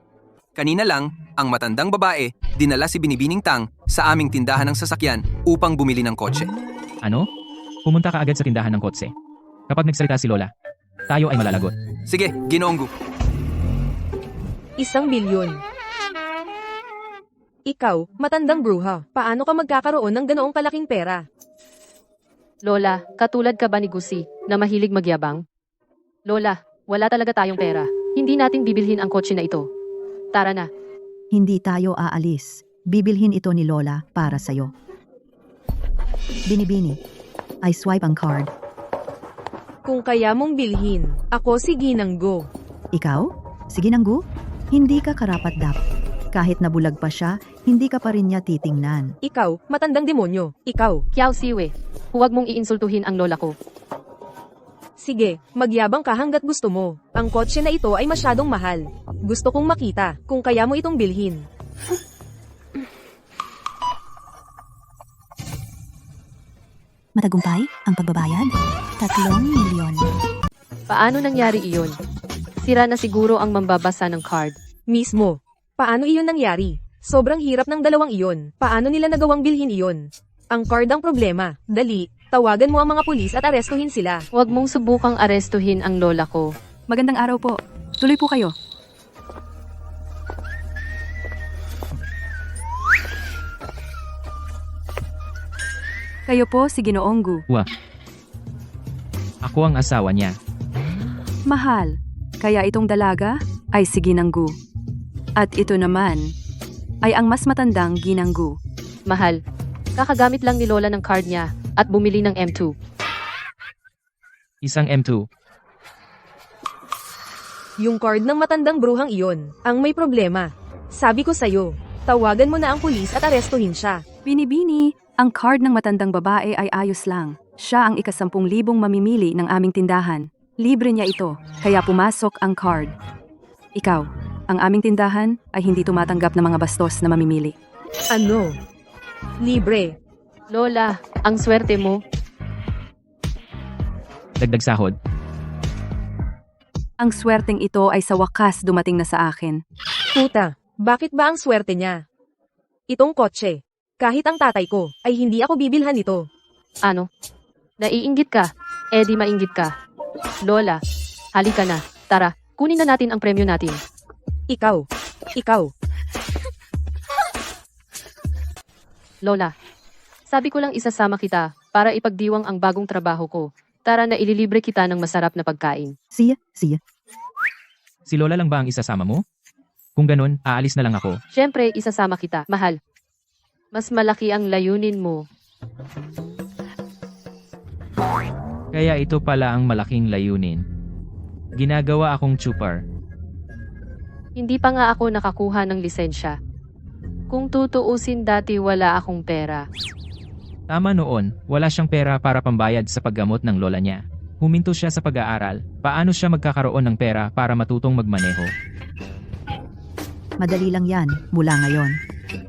Kanina lang, ang matandang babae, dinala si Binibining Tang sa aming tindahan ng sasakyan upang bumili ng kotse. Ano? Pumunta ka agad sa tindahan ng kotse. Kapag nagsalita si Lola, tayo ay malalagot. Sige, Ginoong Gu. 1 bilyon. Ikaw, matandang bruha, paano ka magkakaroon ng ganoong kalaking pera? Lola, katulad ka ba ni Gusi, na mahilig magyabang? Lola, wala talaga tayong pera. Hindi natin bibilhin ang kotse na ito. Tara na. Hindi tayo aalis. Bibilhin ito ni Lola para sa'yo. Bini-bini, I swipe ang card. Kung kaya mong bilhin, ako si Ginang Go. Ikaw? Sige Nanggu? Hindi ka karapat-dapat. Kahit nabulag pa siya, hindi ka pa rin niya titingnan. Ikaw, matandang demonyo. Ikaw. Kiao Siwe, huwag mong iinsultuhin ang lola ko. Sige, magyabang ka hanggat gusto mo. Ang kotse na ito ay masyadong mahal. Gusto kong makita kung kaya mo itong bilhin. Matagumpay ang pagbabayad? 3 milyon. Paano nangyari iyon? Sira na siguro ang mambabasa ng card. Mismo. Paano iyon nangyari? Sobrang hirap ng dalawang iyon. Paano nila nagawang bilhin iyon? Ang card ang problema. Dali, tawagan mo ang mga pulis at arestuhin sila. Huwag mong subukang arestuhin ang lola ko. Magandang araw po. Tuloy po kayo. Kayo po si Ginoong Gu. Ako ang asawa niya. Mahal. Kaya itong dalaga ay si Ginang Gu. At ito naman ay ang mas matandang Ginang Gu. Mahal, kakagamit lang ni Lola ng card niya at bumili ng M2. Isang M2. Yung card ng matandang bruhang iyon, ang may problema. Sabi ko sa'yo, tawagan mo na ang pulis at arestuhin siya. Binibini, ang card ng matandang babae ay ayos lang. Siya ang ika-10,000 mamimili ng aming tindahan. Libre niya ito, kaya pumasok ang card. Ikaw, ang aming tindahan ay hindi tumatanggap ng mga bastos na mamimili. Ano? Libre. Lola, ang swerte mo. Dagdag sahod. Ang swerteng ito ay sa wakas dumating na sa akin. Puta, bakit ba ang swerte niya? Itong kotse. Kahit ang tatay ko, ay hindi ako bibilhan nito. Ano? Naiinggit ka? Eh di mainggit ka. Lola, halika na. Tara, kunin na natin ang premyo natin. Ikaw. Lola, sabi ko lang isasama kita para ipagdiwang ang bagong trabaho ko. Tara na ililibre kita ng masarap na pagkain. Siya. Si Lola lang ba ang isasama mo? Kung ganun, aalis na lang ako. Siyempre, isasama kita, mahal. Mas malaki ang layunin mo. Kaya ito pala ang malaking layunin. Ginagawa akong chupar. Hindi pa nga ako nakakuha ng lisensya. Kung tutuusin dati wala akong pera. Tama noon, wala siyang pera para pambayad sa paggamot ng lola niya. Huminto siya sa pag-aaral, paano siya magkakaroon ng pera para matutong magmaneho? Madali lang yan, mula ngayon.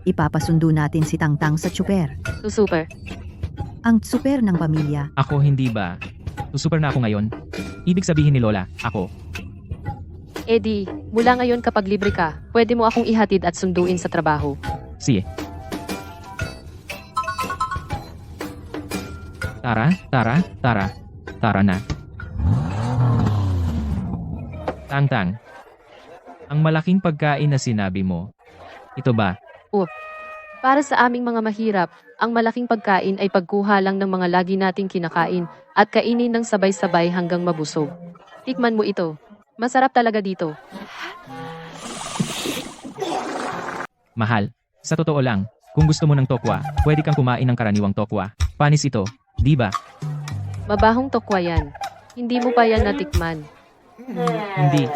Ipapasundo natin si Tangtang sa tsuper. Super. Ang tsuper ng pamilya. Ako hindi ba? Super na ako ngayon? Ibig sabihin ni Lola, ako. Eddie, mula ngayon kapag libre ka, pwede mo akong ihatid at sunduin sa trabaho. Sige. Tara na. Tangtang. Ang malaking pagkain na sinabi mo. Ito ba? Para sa aming mga mahirap, ang malaking pagkain ay pagkuha lang ng mga lagi nating kinakain at kainin ng sabay-sabay hanggang mabusog. Tikman mo ito. Masarap talaga dito. Mahal. Sa totoo lang, kung gusto mo ng tokwa, pwede kang kumain ng karaniwang tokwa. Panis ito, di ba? Mabahong tokwa yan. Hindi mo pa yan natikman.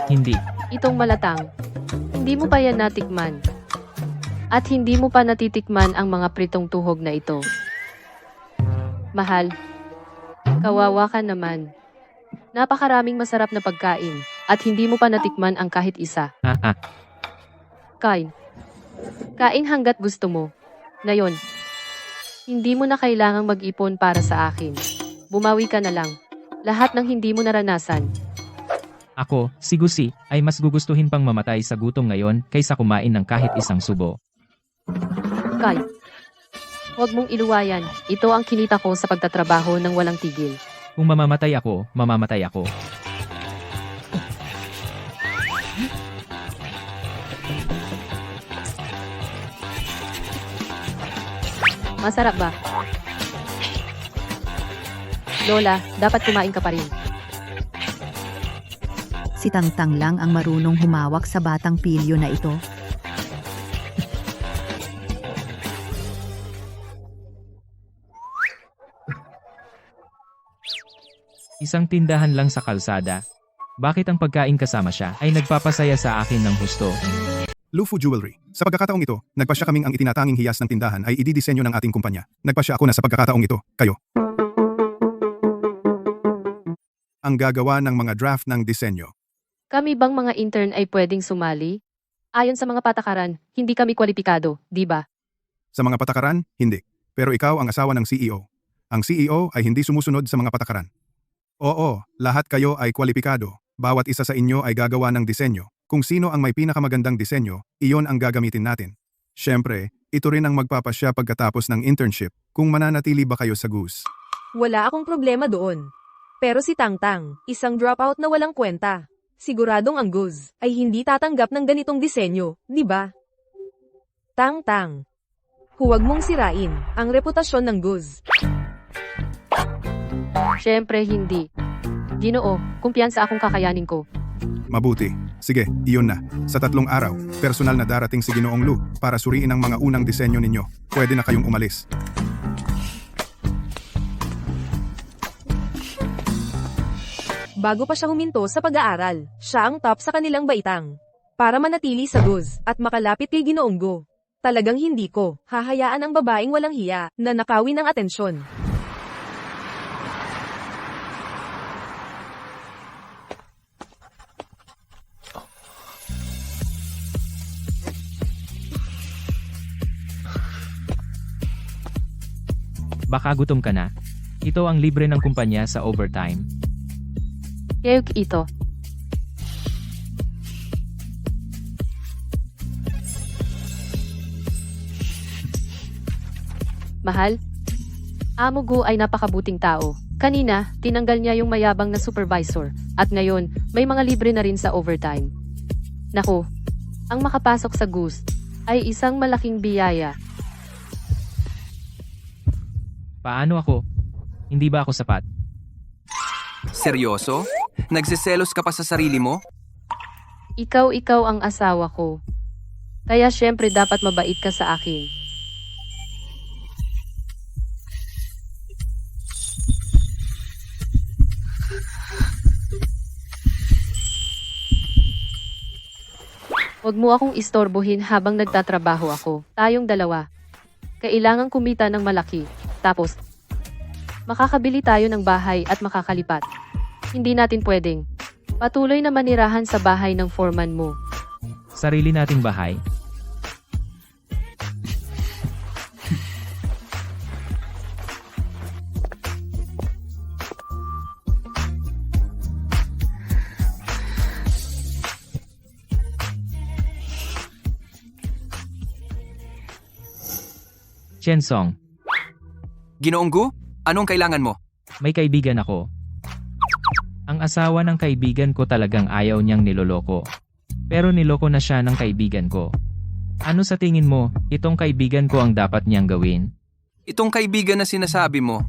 Hindi. Itong malatang. Hindi mo pa yan natikman. At hindi mo pa natitikman ang mga pritong tuhog na ito. Mahal. Kawawa ka naman. Napakaraming masarap na pagkain at hindi mo pa natikman ang kahit isa. Kain. Kain hanggat gusto mo. Ngayon, hindi mo na kailangang mag-ipon para sa akin. Bumawi ka na lang. Lahat ng hindi mo naranasan. Ako, si Gusi, ay mas gugustuhin pang mamatay sa gutom ngayon kaysa kumain ng kahit isang subo. Kay. Huwag mong iluwayan. Ito ang kinita ko sa pagtatrabaho ng walang tigil. Kung mamamatay ako, mamamatay ako. Masarap ba? Lola, dapat kumain ka pa rin. Si Tangtang lang ang marunong humawak sa batang pilyo na ito. Isang tindahan lang sa kalsada. Bakit ang pagkain kasama siya ay nagpapasaya sa akin ng husto? Lufu Jewelry. Sa pagkakataong ito, nagpasya kaming ang itinatanging hiyas ng tindahan ay ididisenyo ng ating kumpanya. Nagpasya ako na sa pagkakataong ito, kayo. Ang gagawa ng mga draft ng disenyo. Kami bang mga intern ay pwedeng sumali? Ayon sa mga patakaran, hindi kami kwalipikado, di ba? Sa mga patakaran, hindi. Pero ikaw ang asawa ng CEO. Ang CEO ay hindi sumusunod sa mga patakaran. Oo, lahat kayo ay kwalipikado. Bawat isa sa inyo ay gagawa ng disenyo. Kung sino ang may pinakamagandang disenyo, iyon ang gagamitin natin. Siyempre, ito rin ang magpapasya pagkatapos ng internship kung mananatili ba kayo sa Goose. Wala akong problema doon. Pero si Tangtang, isang dropout na walang kwenta. Siguradong ang Goose ay hindi tatanggap ng ganitong disenyo, di ba? Tangtang, huwag mong sirain ang reputasyon ng Goose. Siyempre hindi. Ginoo, kumpiyansa akong kakayanin ko. Mabuti. Sige, iyon na. Sa 3 araw, personal na darating si Ginoong Lu para suriin ang mga unang disenyo ninyo. Pwede na kayong umalis. Bago pa siya huminto sa pag-aaral, siya ang top sa kanilang baitang. Para manatili sa GUZ at makalapit kay Ginoong Gu. Talagang hindi ko hahayaan ang babaeng walang hiya na nakawin ng atensyon. Baka gutom ka na. Ito ang libre ng kumpanya sa overtime. Kayok ito. Mahal? Amo Gu ay napakabuting tao. Kanina, tinanggal niya yung mayabang na supervisor. At ngayon, may mga libre na rin sa overtime. Naku, ang makapasok sa GUZ ay isang malaking biyaya. Paano ako? Hindi ba ako sapat? Seryoso? Nagsiselos ka pa sa sarili mo? Ikaw ang asawa ko. Kaya syempre dapat mabait ka sa akin. Huwag mo akong istorbohin habang nagtatrabaho ako. Tayong dalawa. Kailangang kumita ng malaki. Tapos, makakabili tayo ng bahay at makakalipat. Hindi natin pwedeng patuloy na manirahan sa bahay ng foreman mo. Sarili nating bahay. Chensong, Ginoong Gu, anong kailangan mo? may kaibigan ako. Ang asawa ng kaibigan ko talagang ayaw niyang niloloko. Pero niloko na siya ng kaibigan ko. Ano sa tingin mo, itong kaibigan ko ang dapat niyang gawin? Itong kaibigan na sinasabi mo,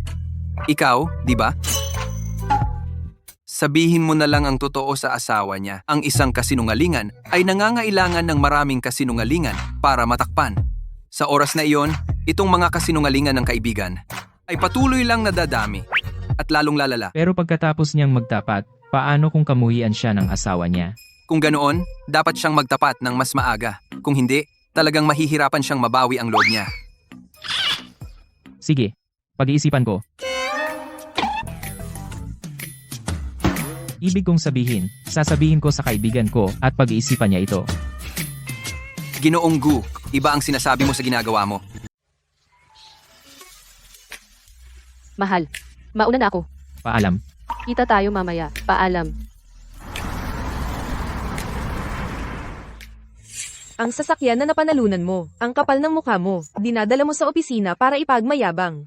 ikaw, di ba? Sabihin mo na lang ang totoo sa asawa niya. Ang isang kasinungalingan ay nangangailangan ng maraming kasinungalingan para matakpan. Sa oras na iyon, itong mga kasinungalingan ng kaibigan ay patuloy lang nadadami at lalong lalala. Pero pagkatapos niyang magtapat, paano kung kamuhian siya ng asawa niya? Kung ganoon, dapat siyang magtapat ng mas maaga. Kung hindi, talagang mahihirapan siyang mabawi ang loob niya. Sige, pag-iisipan ko. Ibig kong sabihin, sasabihin ko sa kaibigan ko at pag-iisipan niya ito. Ginoong Gu, iba ang sinasabi mo sa ginagawa mo. Mahal, mauna na ako. Paalam. Kita tayo mamaya. Paalam. Ang sasakyan na napanalunan mo, ang kapal ng mukha mo, dinadala mo sa opisina para ipagmayabang.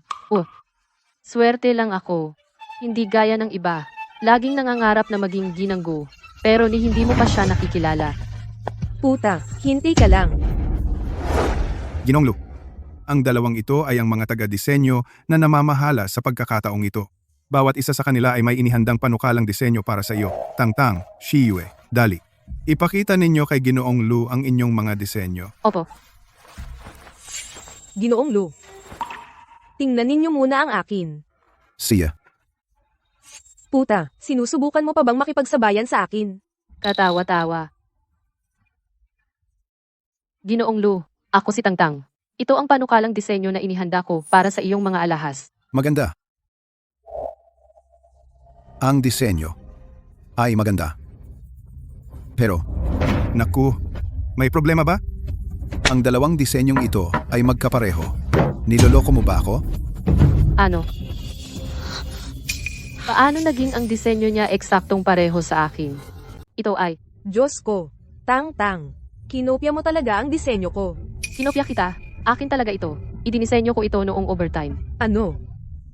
Swerte lang ako. Hindi gaya ng iba. Laging nangangarap na maging ginanggo. Pero ni hindi mo pa siya nakikilala. Puta, hintay ka lang. Ginong Lu, ang dalawang ito ay ang mga taga-disenyo na namamahala sa pagkakataong ito. Bawat isa sa kanila ay may inihandang panukalang disenyo para sa iyo. Tangtang, Shiyue, dali. Ipakita ninyo kay Ginoong Lu ang inyong mga disenyo. Opo. Ginoong Lu. Tingnan ninyo muna ang akin. Siya. Puta, sinusubukan mo pa bang makipagsabayan sa akin? Katawa-tawa. Ginoong Lu, ako si Tangtang. Ito ang panukalang disenyo na inihanda ko para sa iyong mga alahas. Maganda. Ang disenyo ay maganda. Pero, Naku, may problema ba? ang dalawang disenyong ito ay magkapareho. Niloloko mo ba ako? Ano? Paano naging ang disenyo niya eksaktong pareho sa akin? Ito ay, Diyos ko. Tang-tang. Kinopya mo talaga ang disenyo ko. sinopya kita. Akin talaga ito. Idinisenyo ko ito noong overtime. Ano?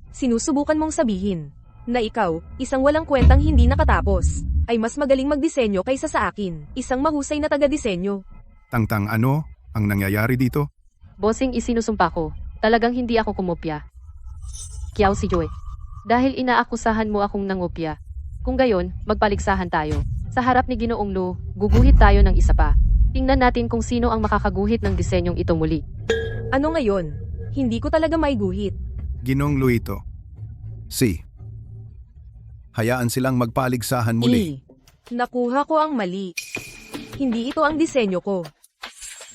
Sinusubukan mong sabihin na ikaw, isang walang kwentang hindi nakatapos, ay mas magaling magdisenyo kaysa sa akin, isang mahusay na taga-disenyo. Tangtang, ano ang nangyayari dito? Bossing, isinusumpa ko. Talagang hindi ako kumopya. Kiyaw si Joy. Dahil inaakusahan mo akong nangopya. Kung gayon, magpaligsahan tayo. Sa harap ni Ginoong Lu, guguhit tayo ng isa pa. Tingnan natin kung sino ang makakaguhit ng disenyong ito muli. Ano ngayon? Hindi ko talaga may guhit. Ginong Lu ito. Si. Hayaan silang magpaligsahan muli. Nakuha ko ang mali. Hindi ito ang disenyo ko.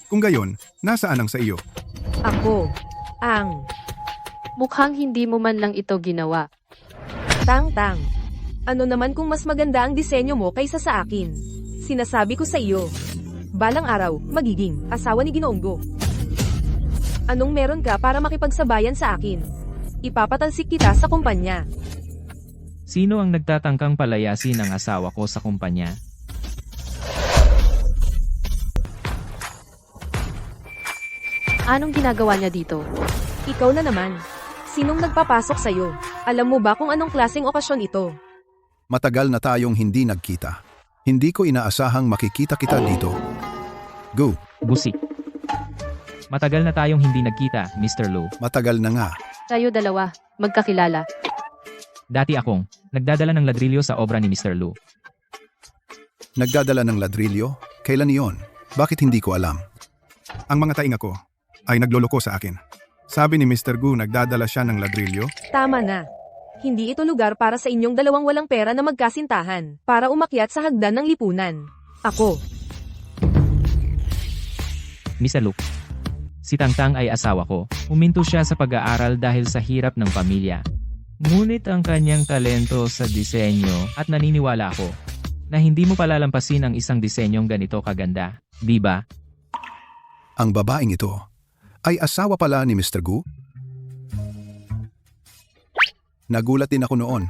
Kung gayon, nasaan ang sa iyo? Ako. Ang. Mukhang hindi mo man lang ito ginawa. Tang-tang. Ano naman kung mas maganda ang disenyo mo kaysa sa akin? Sinasabi ko sa iyo. Balang araw, magiging asawa ni Ginoong Go. Anong meron ka para makipagsabayan sa akin? Ipapatalsik kita sa kumpanya. Sino ang nagtatangkang palayasin ang asawa ko sa kumpanya? Anong ginagawa niya dito? Ikaw na naman. Sinong nagpapasok sa'yo? Alam mo ba kung anong klaseng okasyon ito? Matagal na tayong hindi nagkita. Hindi ko inaasahang makikita kita dito. Go. Busi. Matagal na tayong hindi nagkita, Mr. Lu. Matagal na nga. Tayo dalawa, magkakilala. Dati akong nagdadala ng ladrilyo sa obra ni Mr. Lu. Nagdadala ng ladrilyo? Kailan iyon? Bakit hindi ko alam? Ang mga tainga ko ay nagloloko sa akin. Sabi ni Mr. Gu nagdadala siya ng ladrilyo. Tama na. Hindi ito lugar para sa inyong dalawang walang pera na magkasintahan, para umakyat sa hagdan ng lipunan. Ako. Mr. Lu. Si Tangtang ay asawa ko. Uminto siya sa pag-aaral dahil sa hirap ng pamilya. Ngunit ang kanyang talento sa disenyo at naniniwala ako na hindi mo palalampasin ang isang disenyong ganito kaganda, di ba? Ang babaeng ito ay asawa pala ni Mr. Gu? Nagulat din ako noon.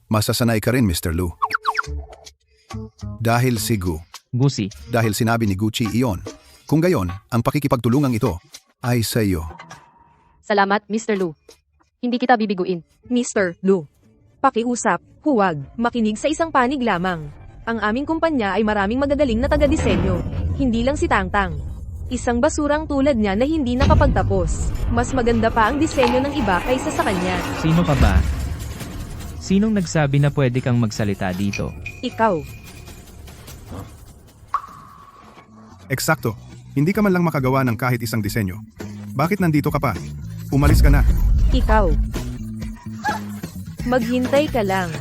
Masasanay ka rin, Mr. Lu. Dahil si Gu. Gusi. Dahil sinabi ni Gucci iyon. Kung gayon, ang pakikipagtulungang ito ay sa iyo. Salamat, Mr. Lu. Hindi kita bibiguin. Mr. Lu. Pakiusap, huwag, makinig sa isang panig lamang. Ang aming kumpanya ay maraming magagaling na taga-disenyo. Hindi lang si Tangtang. Isang basurang tulad niya na hindi nakapagtapos. Mas maganda pa ang disenyo ng iba kaysa sa kanya. Sino ka ba? Sinong nagsabi na pwede kang magsalita dito? Ikaw. Eksakto. Hindi ka man lang makagawa ng kahit isang disenyo. Bakit nandito ka pa? Umalis ka na. Ikaw. Maghintay ka lang.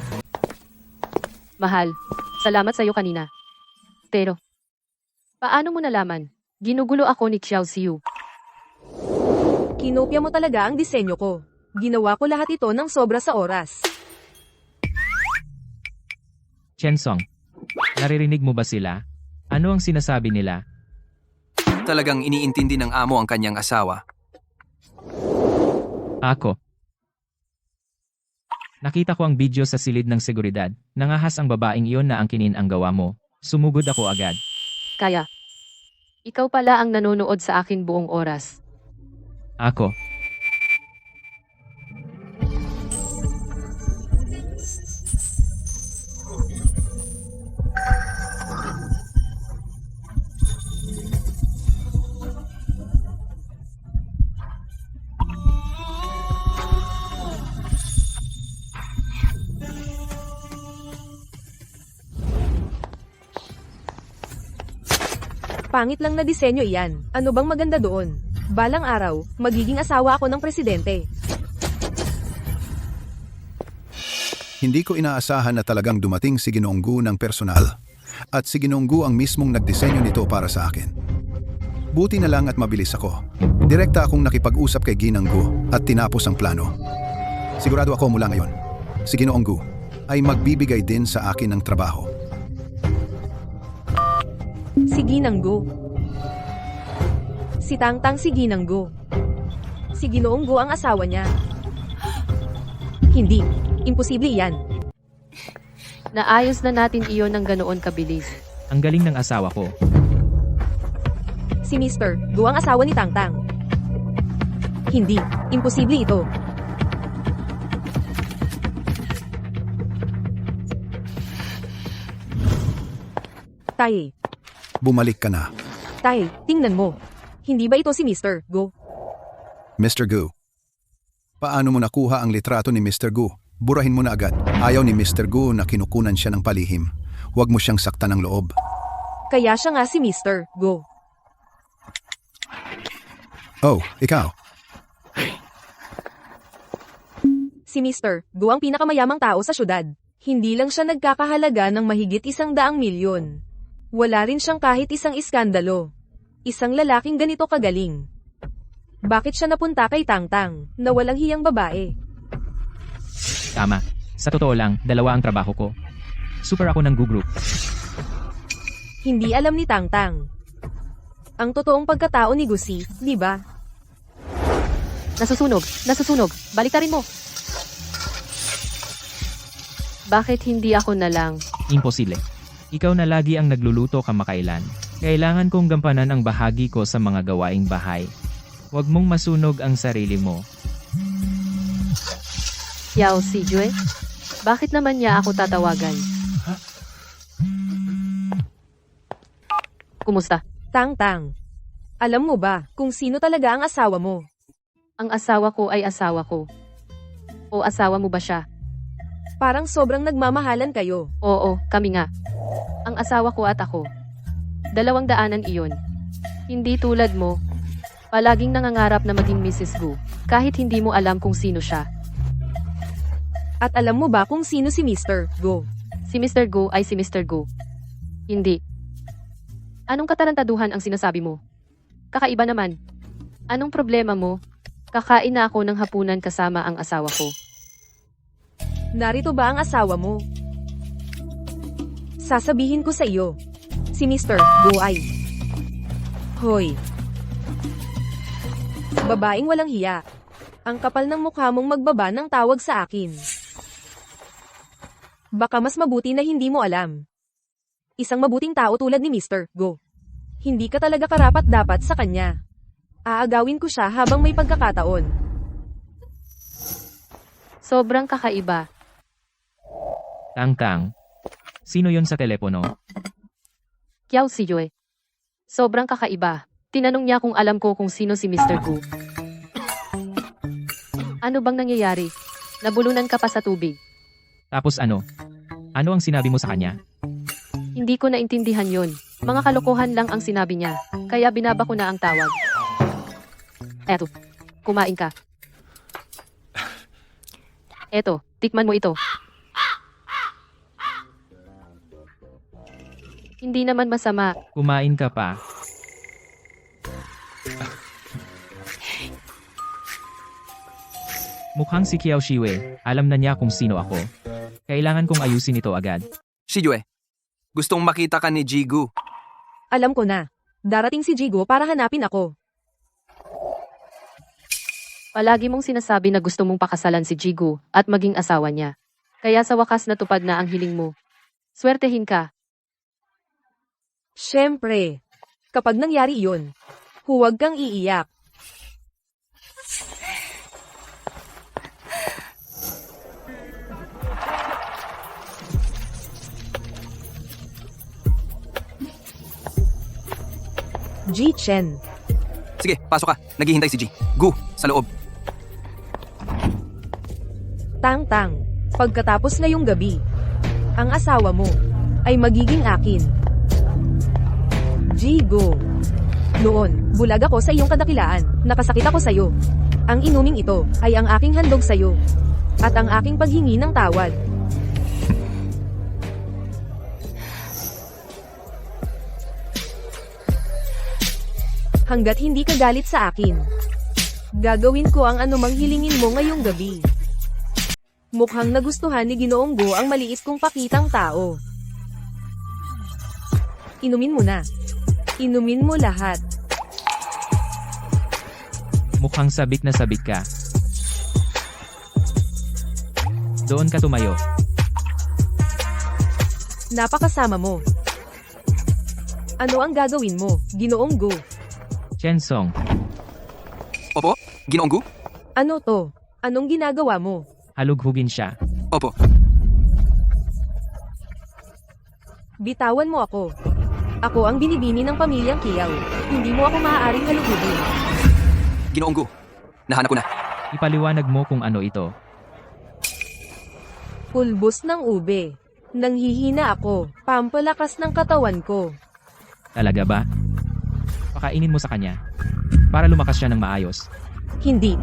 Mahal, salamat sa'yo kanina. Pero, paano mo nalaman? Ginugulo ako ni Xiao Xiu. Kinopya mo talaga ang disenyo ko. Ginawa ko lahat ito ng sobra sa oras. Chensong. Naririnig mo ba sila? Ano ang sinasabi nila? Talagang iniintindi ng amo ang kanyang asawa. Ako. Nakita ko ang video sa silid ng seguridad. Nangahas ang babaeng iyon na angkinin ang gawa mo. Sumugod ako agad. Kaya, ikaw pala ang nanonood sa akin buong oras. Ako. Pangit lang na disenyo iyan. Ano bang maganda doon? Balang araw, magiging asawa ako ng presidente. Hindi ko inaasahan na talagang dumating si Ginoong Gu ng personal. At si Ginoong Gu ang mismong nagdisenyo nito para sa akin. Buti na lang at mabilis ako. Direkta akong nakipag-usap kay Ginang Gu at tinapos ang plano. Sigurado ako mula ngayon, si Ginoong Gu ay magbibigay din sa akin ng trabaho. Si Ginanggo. Si Tangtang si Ginanggo. Si Ginoong Go ang asawa niya. Hindi. Imposible yan. Naayos na natin iyon ng ganoon kabilis. Ang galing ng asawa ko. Si Mr. Go ang asawa ni Tangtang. Hindi. Imposible ito. Tay. Bumalik ka na. Tay, tingnan mo. Hindi ba ito si Mr. Go? Mr. Gu. Paano mo nakuha ang litrato ni Mr. Gu? Burahin mo na agad. Ayaw ni Mr. Gu na kinukunan siya ng palihim. Huwag mo siyang saktan ng loob. Kaya siya nga si Mr. Go. Oh, ikaw. Si Mr. Go ang pinakamayamang tao sa syudad. Hindi lang siya nagkakahalaga ng mahigit 100,000,000. Wala rin siyang kahit isang iskandalo. Isang lalaking ganito kagaling. Bakit siya napunta kay Tangtang, na walang hiyang babae? Tama. Sa totoo lang, 2 ang trabaho ko. Super ako ng Gu Group. Hindi alam ni Tangtang ang totoong pagkatao ni Gusi, di ba? Nasusunog, balikarin mo. Bakit hindi ako na lang? Imposible. Ikaw na lagi ang nagluluto kamakailan. Kailangan kong gampanan ang bahagi ko sa mga gawaing bahay. Huwag mong masunog ang sarili mo. Yao si Jue? Bakit naman niya ako tatawagan? Kumusta? Tangtang, alam mo ba kung sino talaga ang asawa mo? Ang asawa ko ay asawa ko. O asawa mo ba siya? Parang sobrang nagmamahalan kayo. Oo, kami nga. Ang asawa ko at ako. 200 iyon. Hindi tulad mo. Palaging nangangarap na maging Mrs. Gu, kahit hindi mo alam kung sino siya. At alam mo ba kung sino si Mr. Go? Si Mr. Gu ay si Mr. Gu. Hindi. Anong katarantaduhan ang sinasabi mo? Kakaiba naman. Anong problema mo? Kakain na ako ng hapunan kasama ang asawa ko. Narito ba ang asawa mo? Sasabihin ko sa iyo. Si Mr. Go ay... Hoy. Babaeng walang hiya. Ang kapal ng mukha mong magbaba ng tawag sa akin. Baka mas mabuti na hindi mo alam. Isang mabuting tao tulad ni Mr. Go. Hindi ka talaga karapat-dapat sa kanya. Aagawin ko siya habang may pagkakataon. Sobrang kakaiba. Tangtang. Sino yon sa telepono? Yao si Jue. Sobrang kakaiba. Tinanong niya kung alam ko kung sino si Mr. Gu. Ano bang nangyayari? Nabulunan ka pa sa tubig. Tapos ano? Ano ang sinabi mo sa kanya? Hindi ko naintindihan yon. Mga kalokohan lang ang sinabi niya. Kaya binaba ko na ang tawag. Eto, kumain ka. Eto, tikman mo ito. Hindi naman masama. Kumain ka pa. Mukhang si Kiao Shiwe, alam na niya kung sino ako. Kailangan kong ayusin ito agad. Shiyue, gustong makita ka ni Jigu. Alam ko na. Darating si Jigo para hanapin ako. Palagi mong sinasabi na gusto mong pakasalan si Jigu at maging asawa niya. Kaya sa wakas natupad na ang hiling mo. Swertehin ka. Siyempre. Kapag nangyari iyon, huwag kang iiyak. Ji Chen. Sige, pasok ka. Naghihintay si Ji. Gu, sa loob. Tangtang, pagkatapos ngayong gabi, ang asawa mo ay magiging akin. Jigo. Noon, bulag ako sa iyong kadakilaan, nakasakit ako sa iyo. Ang inuming ito ay ang aking handog sa iyo at ang aking paghingi ng tawad. Hanggat hindi ka galit sa akin, gagawin ko ang anumang hilingin mo ngayong gabi. Mukhang nagustuhan ni Ginoong Go ang maliit kong pakitang tao. Inumin mo na. Inumin mo lahat. Mukhang sabik na sabik ka. Doon ka tumayo. Napakasama mo. Ano ang gagawin mo, Ginoong Go? Chen Song. Opo, Ginoong Gu? Ano to? Anong ginagawa mo? Halughugin siya. Opo. Bitawan mo ako. Ako ang binibini ng pamilyang Kiao. Hindi mo ako maaaring halugugin. Ginoong Gu, nahanap ko na. Ipaliwanag mo kung ano ito. Pulbos ng ube. Nanghihina ako. Pampalakas ng katawan ko. Talaga ba? Pakainin mo sa kanya. Para lumakas siya ng maayos. Hindi.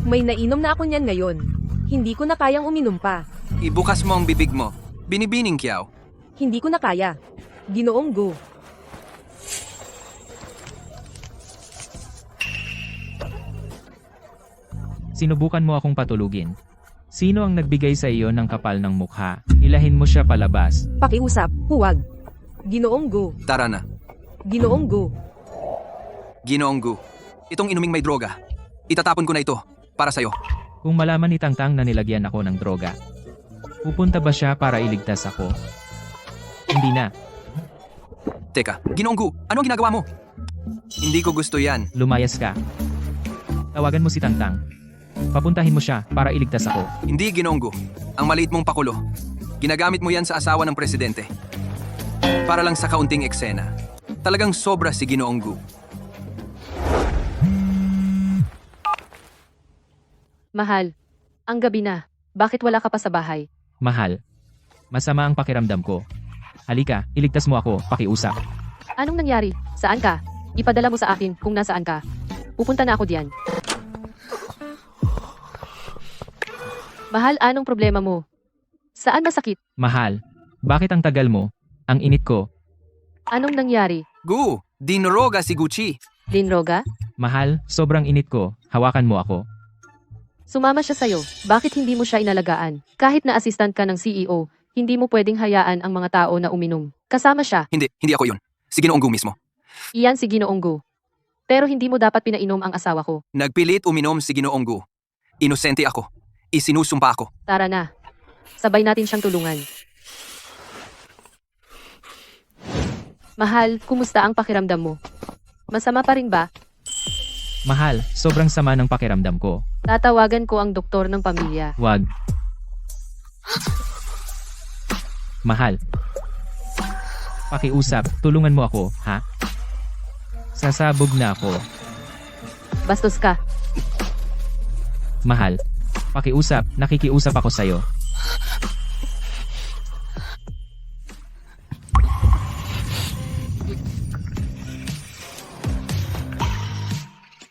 May nainom na ako niyan ngayon. Hindi ko na kayang uminom pa. Ibukas mo ang bibig mo. Binibining Kiao. Hindi ko na kaya. Ginoong Gu. Sinubukan mo akong patulugin. Sino ang nagbigay sa iyo ng kapal ng mukha? Hilahin mo siya palabas. Pakiusap, huwag. Ginoong Gu. Tara na. Ginoong Gu. Ginoong Gu. Itong inuming may droga. Itatapon ko na ito. Para sa'yo. Kung malaman ni Tangtang na nilagyan ako ng droga, pupunta ba siya para iligtas ako? Hindi na. Teka, Ginoong Gu, ano ang ginagawa mo? Hindi ko gusto yan. Lumayas ka. Tawagan mo si Tangtang. Papuntahin mo siya para iligtas ako. Hindi, Ginoong Gu. Ang maliit mong pakulo. Ginagamit mo yan sa asawa ng presidente. Para lang sa kaunting eksena. Talagang sobra si Ginoong Gu. Mahal, ang gabi na. Bakit wala ka pa sa bahay? Mahal. Masama ang pakiramdam ko. Halika, iligtas mo ako, pakiusap. Anong nangyari? Saan ka? Ipadala mo sa akin kung nasaan ka. Pupunta na ako diyan. Mahal, anong problema mo? Saan masakit? Mahal. Bakit ang tagal mo? Ang init ko. Anong nangyari? Gu, dinoroga si Gucci. Linroga? Mahal, sobrang init ko. Hawakan mo ako. Sumama siya sa'yo. Bakit hindi mo siya inalagaan? Kahit na assistant ka ng CEO, hindi mo pwedeng hayaan ang mga tao na uminom. Kasama siya. Hindi ako yun. Si Ginoong Gu mismo. Iyan si Ginoong Gu. Pero hindi mo dapat pinainom ang asawa ko. Nagpilit uminom si Ginoong Gu. Inosente ako. Isinusumpa ako. Tara na. Sabay natin siyang tulungan. Mahal, kumusta ang pakiramdam mo? Masama pa rin ba? Mahal, sobrang sama ng pakiramdam ko. Tatawagan ko ang doktor ng pamilya. Wag. Mahal. Pakiusap, tulungan mo ako, ha? Sasabog na ako. Bastos ka. Mahal. Pakiusap, nakikiusap ako sa'yo.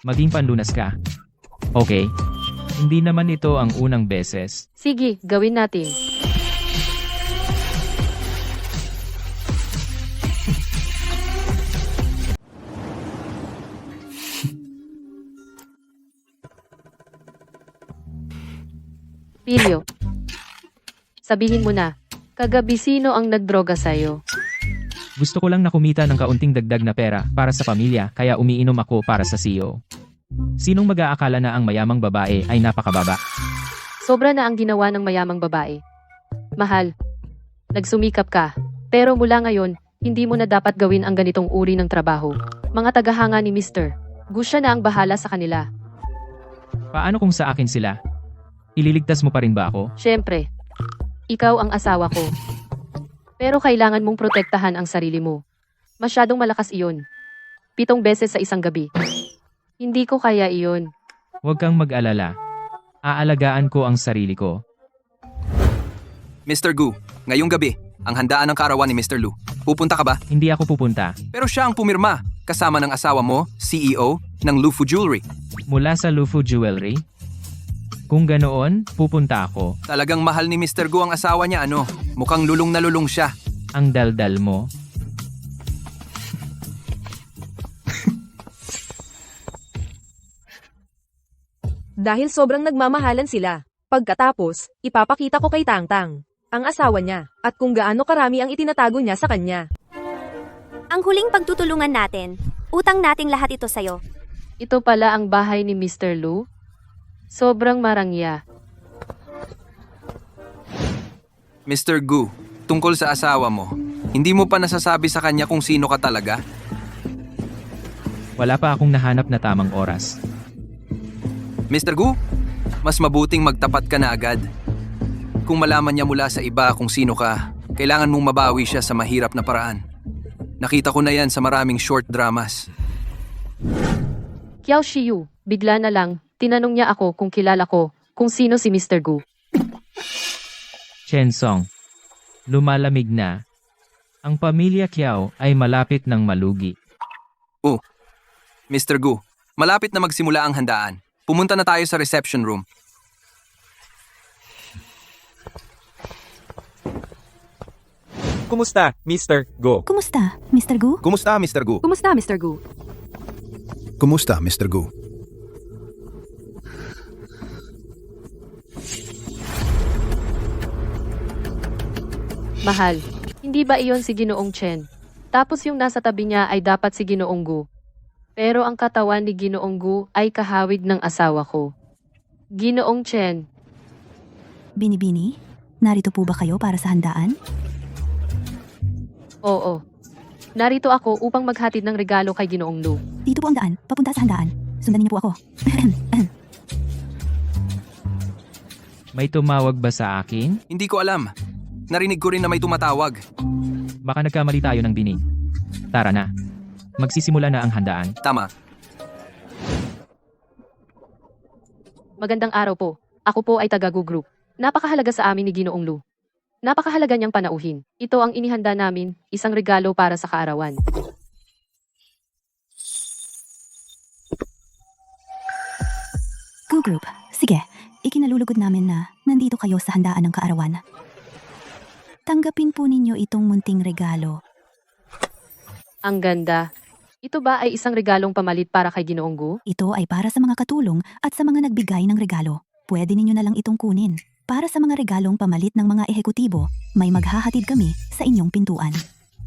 Maging panlunas ka. Okay. Hindi naman ito ang unang beses. Sige, gawin natin. Pilyo. Sabihin mo na, kagabi sino ang nagdroga sa'yo? Gusto ko lang na kumita ng kaunting dagdag na pera para sa pamilya kaya umiinom ako para sa CEO. Sinong mag-aakala na ang mayamang babae ay napakababa? Sobra na ang ginawa ng mayamang babae. Mahal, nagsumikap ka. Pero mula ngayon, hindi mo na dapat gawin ang ganitong uri ng trabaho. Mga tagahanga ni Mr. Gu siya na ang bahala sa kanila. Paano kung sa akin sila? Ililigtas mo pa rin ba ako? Siyempre, ikaw ang asawa ko. Pero kailangan mong protektahan ang sarili mo. Masyadong malakas iyon. 7 beses sa isang gabi. Hindi ko kaya iyon. Huwag kang mag-alala. Aalagaan ko ang sarili ko. Mr. Gu, ngayong gabi, ang handaan ng kaarawan ni Mr. Lu. Pupunta ka ba? Hindi ako pupunta. Pero siya ang pumirma, kasama ng asawa mo, CEO, ng Lufu Jewelry. Mula sa Lufu Jewelry? Kung ganoon, pupunta ako. Talagang mahal ni Mr. Gu ang asawa niya, ano? Mukhang lulong na lulong siya. Ang daldal mo. Dahil sobrang nagmamahalan sila. Pagkatapos, ipapakita ko kay Tangtang, ang asawa niya, at kung gaano karami ang itinatago niya sa kanya. Ang huling pagtutulungan natin, utang nating lahat ito sa'yo. Ito pala ang bahay ni Mr. Lu? Sobrang marangya. Mr. Gu, tungkol sa asawa mo, hindi mo pa nasasabi sa kanya kung sino ka talaga? Wala pa akong nahanap na tamang oras. Mr. Gu, mas mabuting magtapat ka na agad. Kung malaman niya mula sa iba kung sino ka, kailangan mong mabawi siya sa mahirap na paraan. Nakita ko na yan sa maraming short dramas. Kiao Shiyu, bigla na lang, tinanong niya ako kung kilala ko, kung sino si Mr. Gu. Chen Song. Lumalamig na. Ang pamilya Kiao ay malapit ng malugi. Oh, Mr. Gu, malapit na magsimula ang handaan. Pumunta na tayo sa reception room. Kumusta, Mr. Go? Kumusta, Mr. Gu? Kumusta, Mr. Gu? Kumusta, Mr. Gu? Kumusta, Mr. Gu? Mahal, hindi ba iyon si Ginoong Chen? Tapos yung nasa tabi niya ay dapat si Ginoong Gu. Pero ang katawan ni Ginoong Gu ay kahawig ng asawa ko. Ginoong Chen, Binibini? Narito po ba kayo para sa handaan? oo. Narito ako upang maghatid ng regalo kay Ginoong Lu. Dito po ang daan, papunta sa handaan. Sundan niyo po ako. May tumawag ba sa akin? Hindi ko alam. Narinig ko rin na may tumatawag. Baka nagkamali tayo ng binig. Tara na. Magsisimula na ang handaan. Tama. Magandang araw po. Ako po ay taga Gu Group. Napakahalaga sa amin ni Ginoong Lu. Napakahalaga niyang panauhin. Ito ang inihanda namin, isang regalo para sa kaarawan. Gu Group, sige. Ikinalulugod namin na nandito kayo sa handaan ng kaarawan. Tanggapin po ninyo itong munting regalo. Ang ganda. Ito ba ay isang regalong pamalit para kay Ginoong Gu? Ito ay para sa mga katulong at sa mga nagbigay ng regalo. Pwede ninyo na lang itong kunin. Para sa mga regalong pamalit ng mga ehekutibo, may maghahatid kami sa inyong pintuan.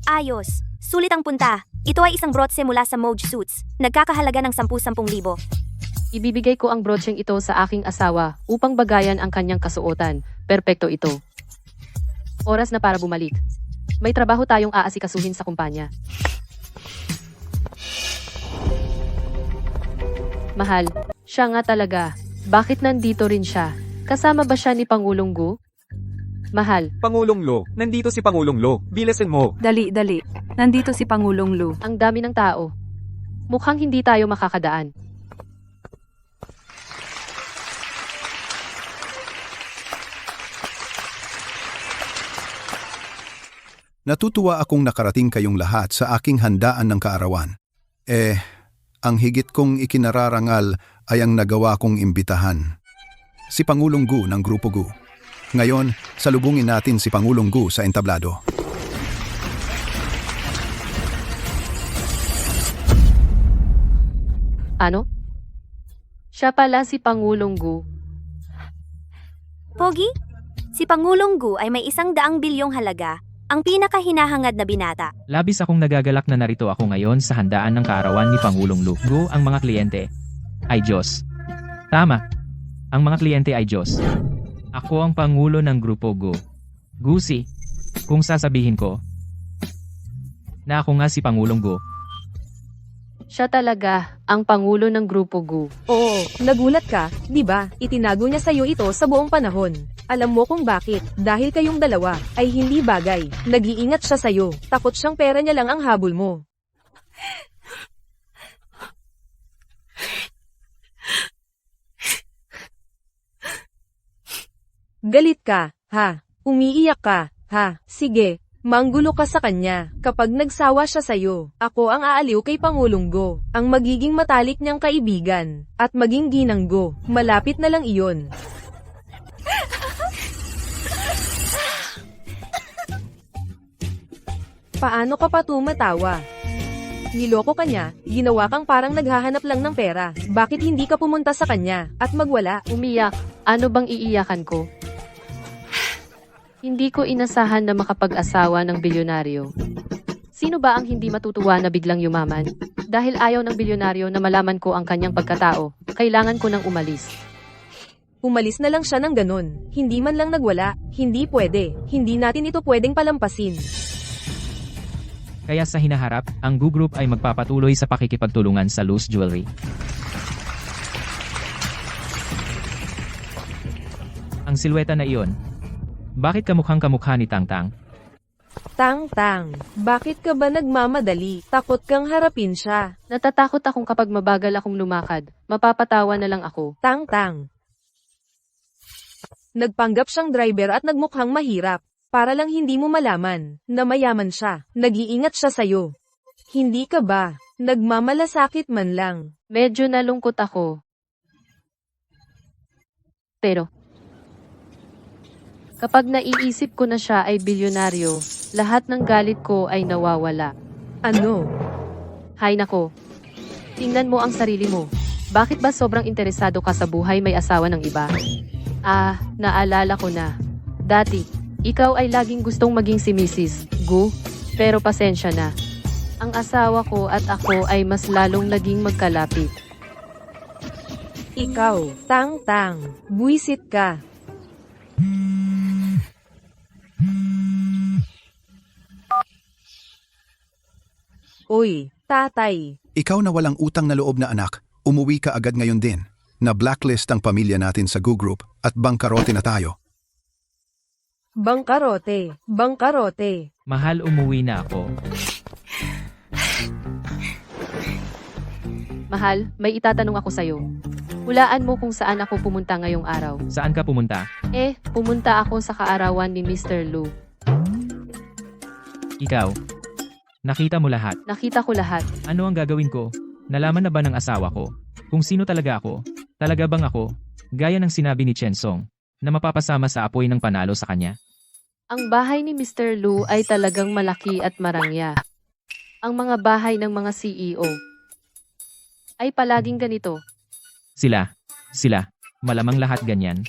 Ayos. Sulit ang punta. Ito ay isang brotse mula sa Moj Suits. Nagkakahalaga ng 10,000 libo. Ibibigay ko ang brocheng ito sa aking asawa upang bagayan ang kanyang kasuotan. Perpekto ito. Oras na para bumalik. May trabaho tayong aasikasuhin sa kumpanya. Mahal, siya nga talaga. Bakit nandito rin siya? Kasama ba siya ni Pangulong Gu? Mahal, Pangulong Lo, nandito si Pangulong Lo. Bilasin mo. Dali. Nandito si Pangulong Lu. ang dami ng tao. Mukhang hindi tayo makakadaan. Natutuwa akong nakarating kayong lahat sa aking handaan ng kaarawan. Ang higit kong ikinararangal ay ang nagawa kong imbitahan. Si Pangulong Gu ng Grupo Gu. Ngayon, salubungin natin si Pangulong Gu sa entablado. Ano? Siya pala si Pangulong Gu. Pogi? Si Pangulong Gu ay may 100 bilyong halaga. Ang pinakahinahangad na binata. Labis akong nagagalak na narito ako ngayon sa handaan ng kaarawan ni Pangulong Lu. Gu, ang mga kliyente ay Diyos. Tama. Ang mga kliyente ay Diyos. Ako ang Pangulo ng Grupo Gu. Gusi, kung sasabihin ko na ako nga si Pangulong Gu. Siya talaga ang Pangulo ng Grupo Gu. Oo, nagulat ka, di ba? Itinago niya sa'yo ito sa buong panahon. Alam mo kung bakit, dahil kayong dalawa ay hindi bagay. Nag-iingat siya sa'yo, takot siyang pera niya lang ang habol mo. Galit ka, ha? Umiiyak ka, ha? Sige, manggulo ka sa kanya. Kapag nagsawa siya sa'yo, ako ang aaliw kay Pangulong Go, ang magiging matalik niyang kaibigan, at maging ginang Go. Malapit na lang iyon. Paano ka pa tumatawa? Niloko ka niya, ginawa kang parang naghahanap lang ng pera. Bakit hindi ka pumunta sa kanya at magwala? Umiyak. Ano bang iiyakan ko? Hindi ko inasahan na makapag-asawa ng bilyonaryo. Sino ba ang hindi matutuwa na biglang yumaman? Dahil ayaw ng bilyonaryo na malaman ko ang kanyang pagkatao, kailangan ko nang umalis. Umalis na lang siya ng ganun. Hindi man lang nagwala. Hindi pwede. Hindi natin ito pwedeng palampasin. Kaya sa hinaharap, ang Gu Group ay magpapatuloy sa pakikipagtulungan sa loose jewelry. Ang silweta na iyon. Bakit kamukhang kamukha ni Tangtang? Tang-tang, bakit ka ba nagmamadali? Takot kang harapin siya. Natatakot akong kapag mabagal akong lumakad, mapapatawa na lang ako. Tang-tang. Nagpanggap siyang driver at nagmukhang mahirap. Para lang hindi mo malaman na mayaman siya. Nag-iingat siya sa'yo. Hindi ka ba nagmamalasakit man lang? Medyo nalungkot ako. Pero, Kapag naiisip ko na siya ay bilyonaryo, lahat ng galit ko ay nawawala. Ano? Hay nako. Tingnan mo ang sarili mo. Bakit ba sobrang interesado ka sa buhay may asawa ng iba? Ah, naalala ko na. Dati, ikaw ay laging gustong maging si Mrs. Gu, pero pasensya na. Ang asawa ko at ako ay mas lalong naging magkalapit. Ikaw, Tang-Tang, buwisit ka. Uy, tatay. Ikaw na walang utang na loob na anak, umuwi ka agad ngayon din. Na blacklist ang pamilya natin sa Go Group at bangkarote na tayo. Bangkarote, bangkarote. Mahal, umuwi na ako. Mahal, may itatanong ako sa'yo. Hulaan mo kung saan ako pumunta ngayong araw. Saan ka pumunta? Pumunta ako sa kaarawan ni Mr. Lu. Ikaw. Nakita mo lahat. Nakita ko lahat. Ano ang gagawin ko? Nalaman na ba ng asawa ko? Kung sino talaga ako? Talaga bang ako? Gaya ng sinabi ni Chen Song, na mapapasama sa apoy ng panalo sa kanya? Ang bahay ni Mr. Lu ay talagang malaki at marangya. Ang mga bahay ng mga CEO ay palaging ganito. Sila. Malamang lahat ganyan.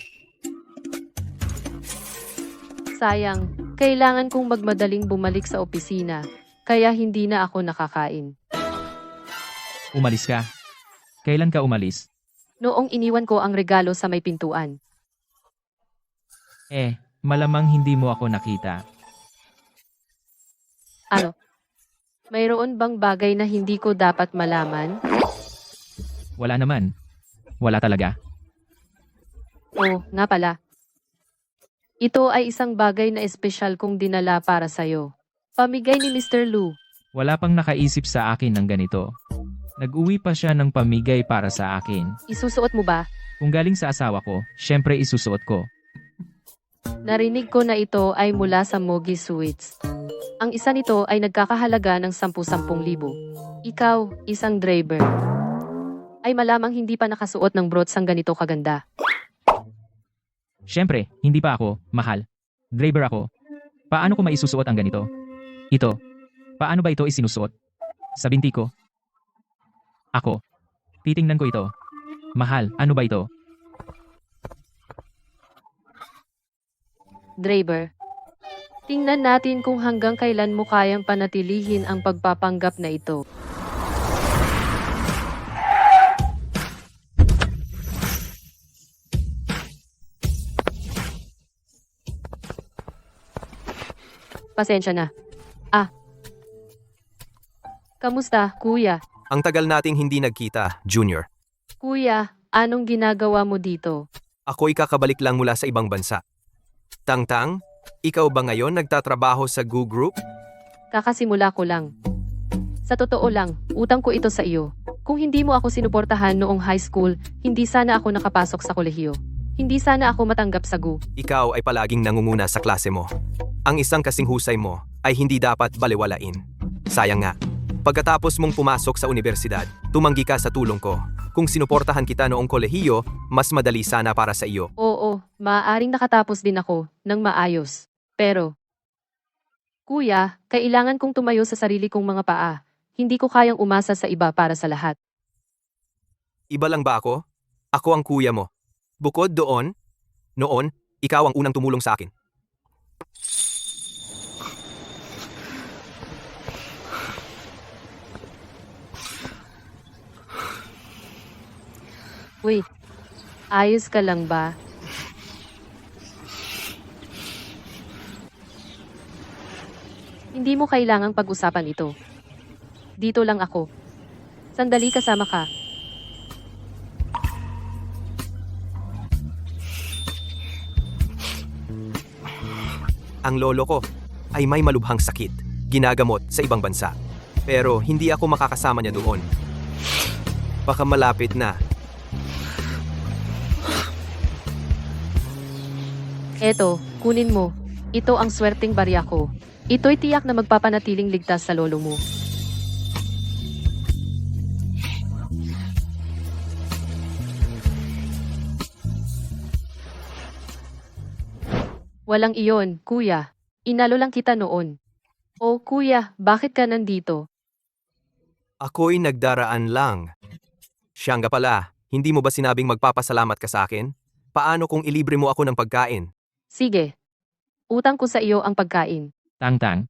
Sayang, kailangan kong magmadaling bumalik sa opisina, kaya hindi na ako nakakain. Umalis ka. Kailan ka umalis? Noong iniwan ko ang regalo sa may pintuan. Malamang hindi mo ako nakita. Ano? Mayroon bang bagay na hindi ko dapat malaman? Wala naman. Wala talaga. Oo, nga pala. Ito ay isang bagay na espesyal kong dinala para sa'yo. Pamigay ni Mr. Lu. Wala pang nakaisip sa akin ng ganito. Nag-uwi pa siya ng pamigay para sa akin. Isusuot mo ba? Kung galing sa asawa ko, syempre isusuot ko. Narinig ko na ito ay mula sa Mogi Sweets. Ang isa nito ay nagkakahalaga ng 10,000. Ikaw, isang driver, ay malamang hindi pa nakasuot ng brots ang ganito kaganda. Syempre, hindi pa ako, mahal. Driver ako. Paano ko maisusuot ang ganito? Ito. Paano ba ito isinusuot? Sa binti ko? Ako. Titingnan ko ito. Mahal, ano ba ito? Driver, tingnan natin kung hanggang kailan mo kayang panatilihin ang pagpapanggap na ito. Pasensya na. Kamusta, kuya? Ang tagal nating hindi nagkita, Junior. Kuya, anong ginagawa mo dito? Ako'y kakabalik lang mula sa ibang bansa. Tang-Tang, ikaw ba ngayon nagtatrabaho sa Go Group? Kakasimula ko lang. Sa totoo lang, utang ko ito sa iyo. Kung hindi mo ako sinuportahan noong high school, hindi sana ako nakapasok sa kolehiyo. Hindi sana ako matanggap sa GU. Ikaw ay palaging nangunguna sa klase mo. Ang isang kasing husay mo ay hindi dapat balewalain. Sayang nga. Pagkatapos mong pumasok sa universidad, tumanggi ka sa tulong ko. Kung sinuportahan kita noong kolehiyo, mas madali sana para sa iyo. Oo, maaaring nakatapos din ako ng maayos. Pero, kuya, kailangan kong tumayo sa sarili kong mga paa. Hindi ko kayang umasa sa iba para sa lahat. Iba lang ba ako? Ako ang kuya mo. Bukod doon, noon, ikaw ang unang tumulong sa akin. Wait, ayos ka lang ba? Hindi mo kailangang pag-usapan ito. Dito lang ako. Sandali, kasama ka. Ang lolo ko ay may malubhang sakit, ginagamot sa ibang bansa. Pero hindi ako makakasama niya doon. Baka malapit na. Eto, kunin mo. Ito ang swerteng barya ko. Ito'y tiyak na magpapanatiling ligtas sa lolo mo. Walang iyon, kuya. Inalo lang kita noon. Oh, kuya, bakit ka nandito? Ako'y nagdaraan lang. Siya nga pala, hindi mo ba sinabing magpapasalamat ka sa akin? Paano kung ilibre mo ako ng pagkain? Sige. Utang ko sa iyo ang pagkain. Tang-tang,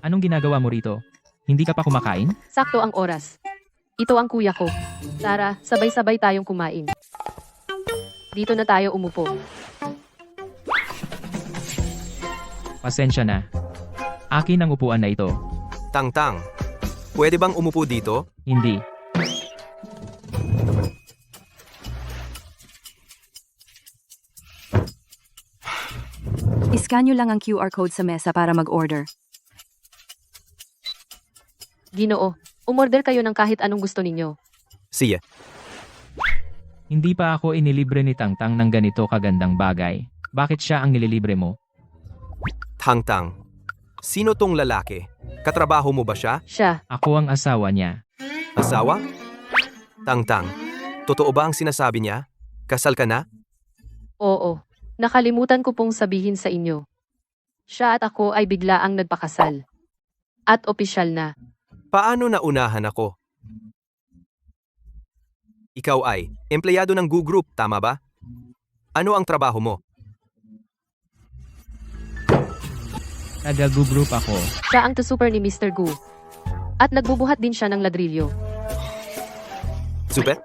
anong ginagawa mo rito? Hindi ka pa kumakain? Sakto ang oras. Ito ang kuya ko. Tara, sabay-sabay tayong kumain. Dito na tayo umupo. Pasensya na. Akin ang upuan na ito. Tang-tang, pwede bang umupo dito? Hindi. Iskanyo lang ang QR code sa mesa para mag-order. Ginoo, umorder kayo ng kahit anong gusto ninyo. Siya. Hindi pa ako inilibre ni Tang-tang ng ganito kagandang bagay. Bakit siya ang nililibre mo? Tang-tang, sino tong lalaki? Katrabaho mo ba siya? Siya. Ako ang asawa niya. Asawa? Tang-tang, totoo ba ang sinasabi niya? Kasal ka na? Oo. Nakalimutan ko pong sabihin sa inyo. Siya at ako ay biglaang nagpakasal. At opisyal na. Paano naunahan ako? Ikaw ay empleyado ng Gu Group, tama ba? Ano ang trabaho mo? Taga-group ako. Siya ang super ni Mr. Gu. At nagbubuhat din siya ng ladrilyo. Super?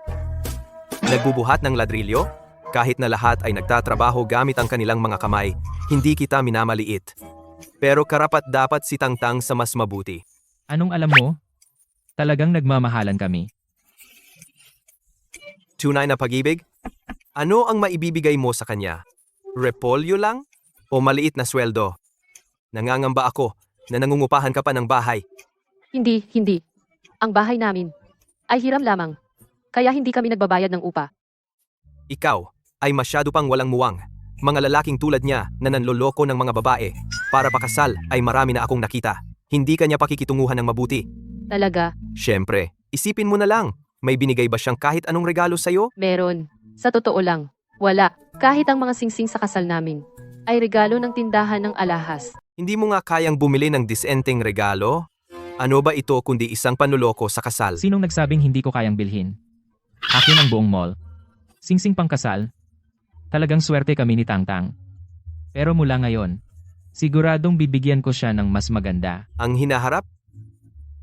Nagbubuhat ng ladrilyo? Kahit na lahat ay nagtatrabaho gamit ang kanilang mga kamay, hindi kita minamaliit. Pero karapat dapat si Tang-tang sa mas mabuti. Anong alam mo? Talagang nagmamahalan kami. Tunay na pag-ibig? Ano ang maibibigay mo sa kanya? Repolyo lang? O maliit na sweldo? Nangangamba ako na nangungupahan ka pa ng bahay. Hindi. Ang bahay namin ay hiram lamang. Kaya hindi kami nagbabayad ng upa. Ikaw ay masyado pang walang muwang. Mga lalaking tulad niya na nanloloko ng mga babae. Para pakasal ay marami na akong nakita. Hindi kanya pakikitunguhan ng mabuti. Talaga? Siyempre, isipin mo na lang. May binigay ba siyang kahit anong regalo sa'yo? Meron. Sa totoo lang, wala. Kahit ang mga singsing sa kasal namin ay regalo ng tindahan ng alahas. Hindi mo nga kayang bumili ng disenteng regalo? Ano ba ito kundi isang panloloko sa kasal? Sinong nagsabing hindi ko kayang bilhin? Akin ang buong mall. Singsing pangkasal. Talagang swerte kami ni Tang-tang. Pero mula ngayon, siguradong bibigyan ko siya ng mas maganda. Ang hinaharap?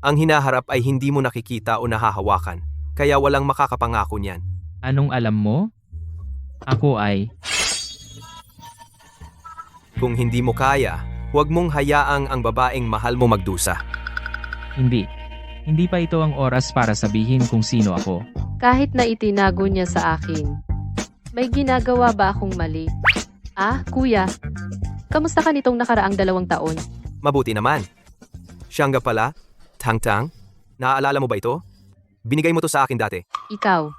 Ang hinaharap ay hindi mo nakikita o nahahawakan. Kaya walang makakapangako niyan. Anong alam mo? Ako ay... Kung hindi mo kaya, huwag mong hayaang ang babaeng mahal mo magdusa. Hindi. Hindi pa ito ang oras para sabihin kung sino ako. Kahit na itinago niya sa akin. May ginagawa ba akong mali? Ah, kuya. Kamusta ka nitong nakaraang 2 taon? Mabuti naman. Siya nga pala, Tang-tang, naaalala mo ba ito? Binigay mo to sa akin dati. Ikaw.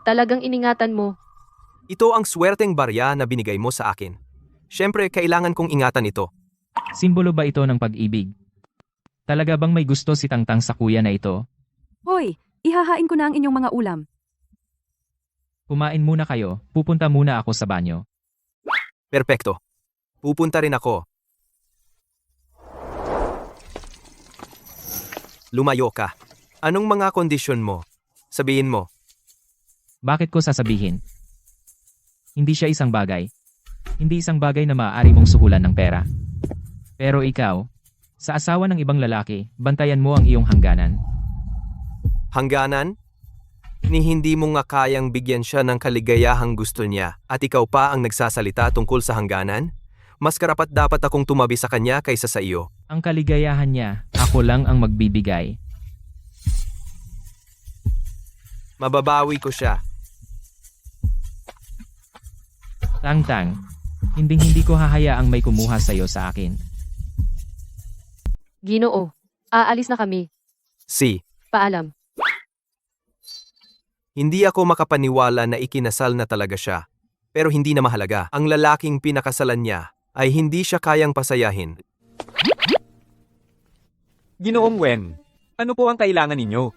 Talagang iningatan mo. Ito ang swerteng barya na binigay mo sa akin. Siyempre, kailangan kong ingatan ito. Simbolo ba ito ng pag-ibig? Talaga bang may gusto si Tang-tang sa kuya na ito? Hoy, ihahain ko na ang inyong mga ulam. Kumain muna kayo, pupunta muna ako sa banyo. Perpekto. Pupunta rin ako. Lumayo ka. Anong mga kondisyon mo? Sabihin mo. Bakit ko sasabihin? Hindi siya isang bagay. Hindi isang bagay na maaari mong suhulan ng pera. Pero ikaw, sa asawa ng ibang lalaki, bantayan mo ang iyong hangganan. Hangganan? Ni hindi mo nga kayang bigyan siya ng kaligayahang gusto niya at ikaw pa ang nagsasalita tungkol sa hangganan? Mas karapat dapat akong tumabi sa kanya kaysa sa iyo. Ang kaligayahan niya, ako lang ang magbibigay. Mababawi ko siya. Tang-tang, hindi ko hahayaang may kumuha sa'yo sa akin. Ginoo. Aalis na kami. Si. Paalam. Hindi ako makapaniwala na ikinasal na talaga siya. Pero hindi na mahalaga. Ang lalaking pinakasalan niya ay hindi siya kayang pasayahin. Ginoong Wen, ano po ang kailangan ninyo?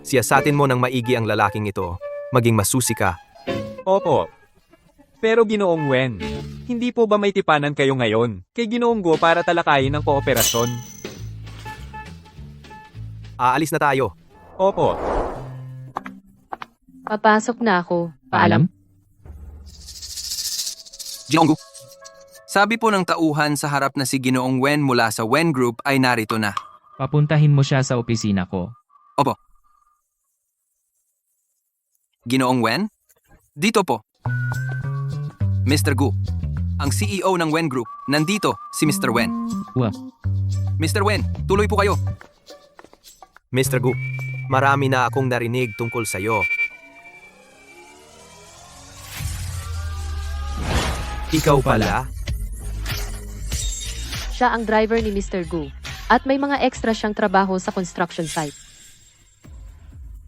Siyasatin mo ng maigi ang lalaking ito. Maging masusi ka. Opo. Pero Ginoong Wen, Hindi po ba may tipanan kayo ngayon kay Ginoong Go para talakayin ang kooperasyon? Aalis na tayo. Opo. Papasok na ako. Paalam? Ginoong Gu. Sabi po ng tauhan sa harap na si Ginoong Wen mula sa Wen Group ay narito na. Papuntahin mo siya sa opisina ko. Opo. Ginoong Wen? Dito po. Mr. Gu. Ang CEO ng Wen Group, nandito si Mr. Wen. Wow. Mr. Wen, tuloy po kayo. Mr. Gu, marami na akong narinig tungkol sa'yo. Ikaw pala? Siya ang driver ni Mr. Gu. At may mga extra siyang trabaho sa construction site.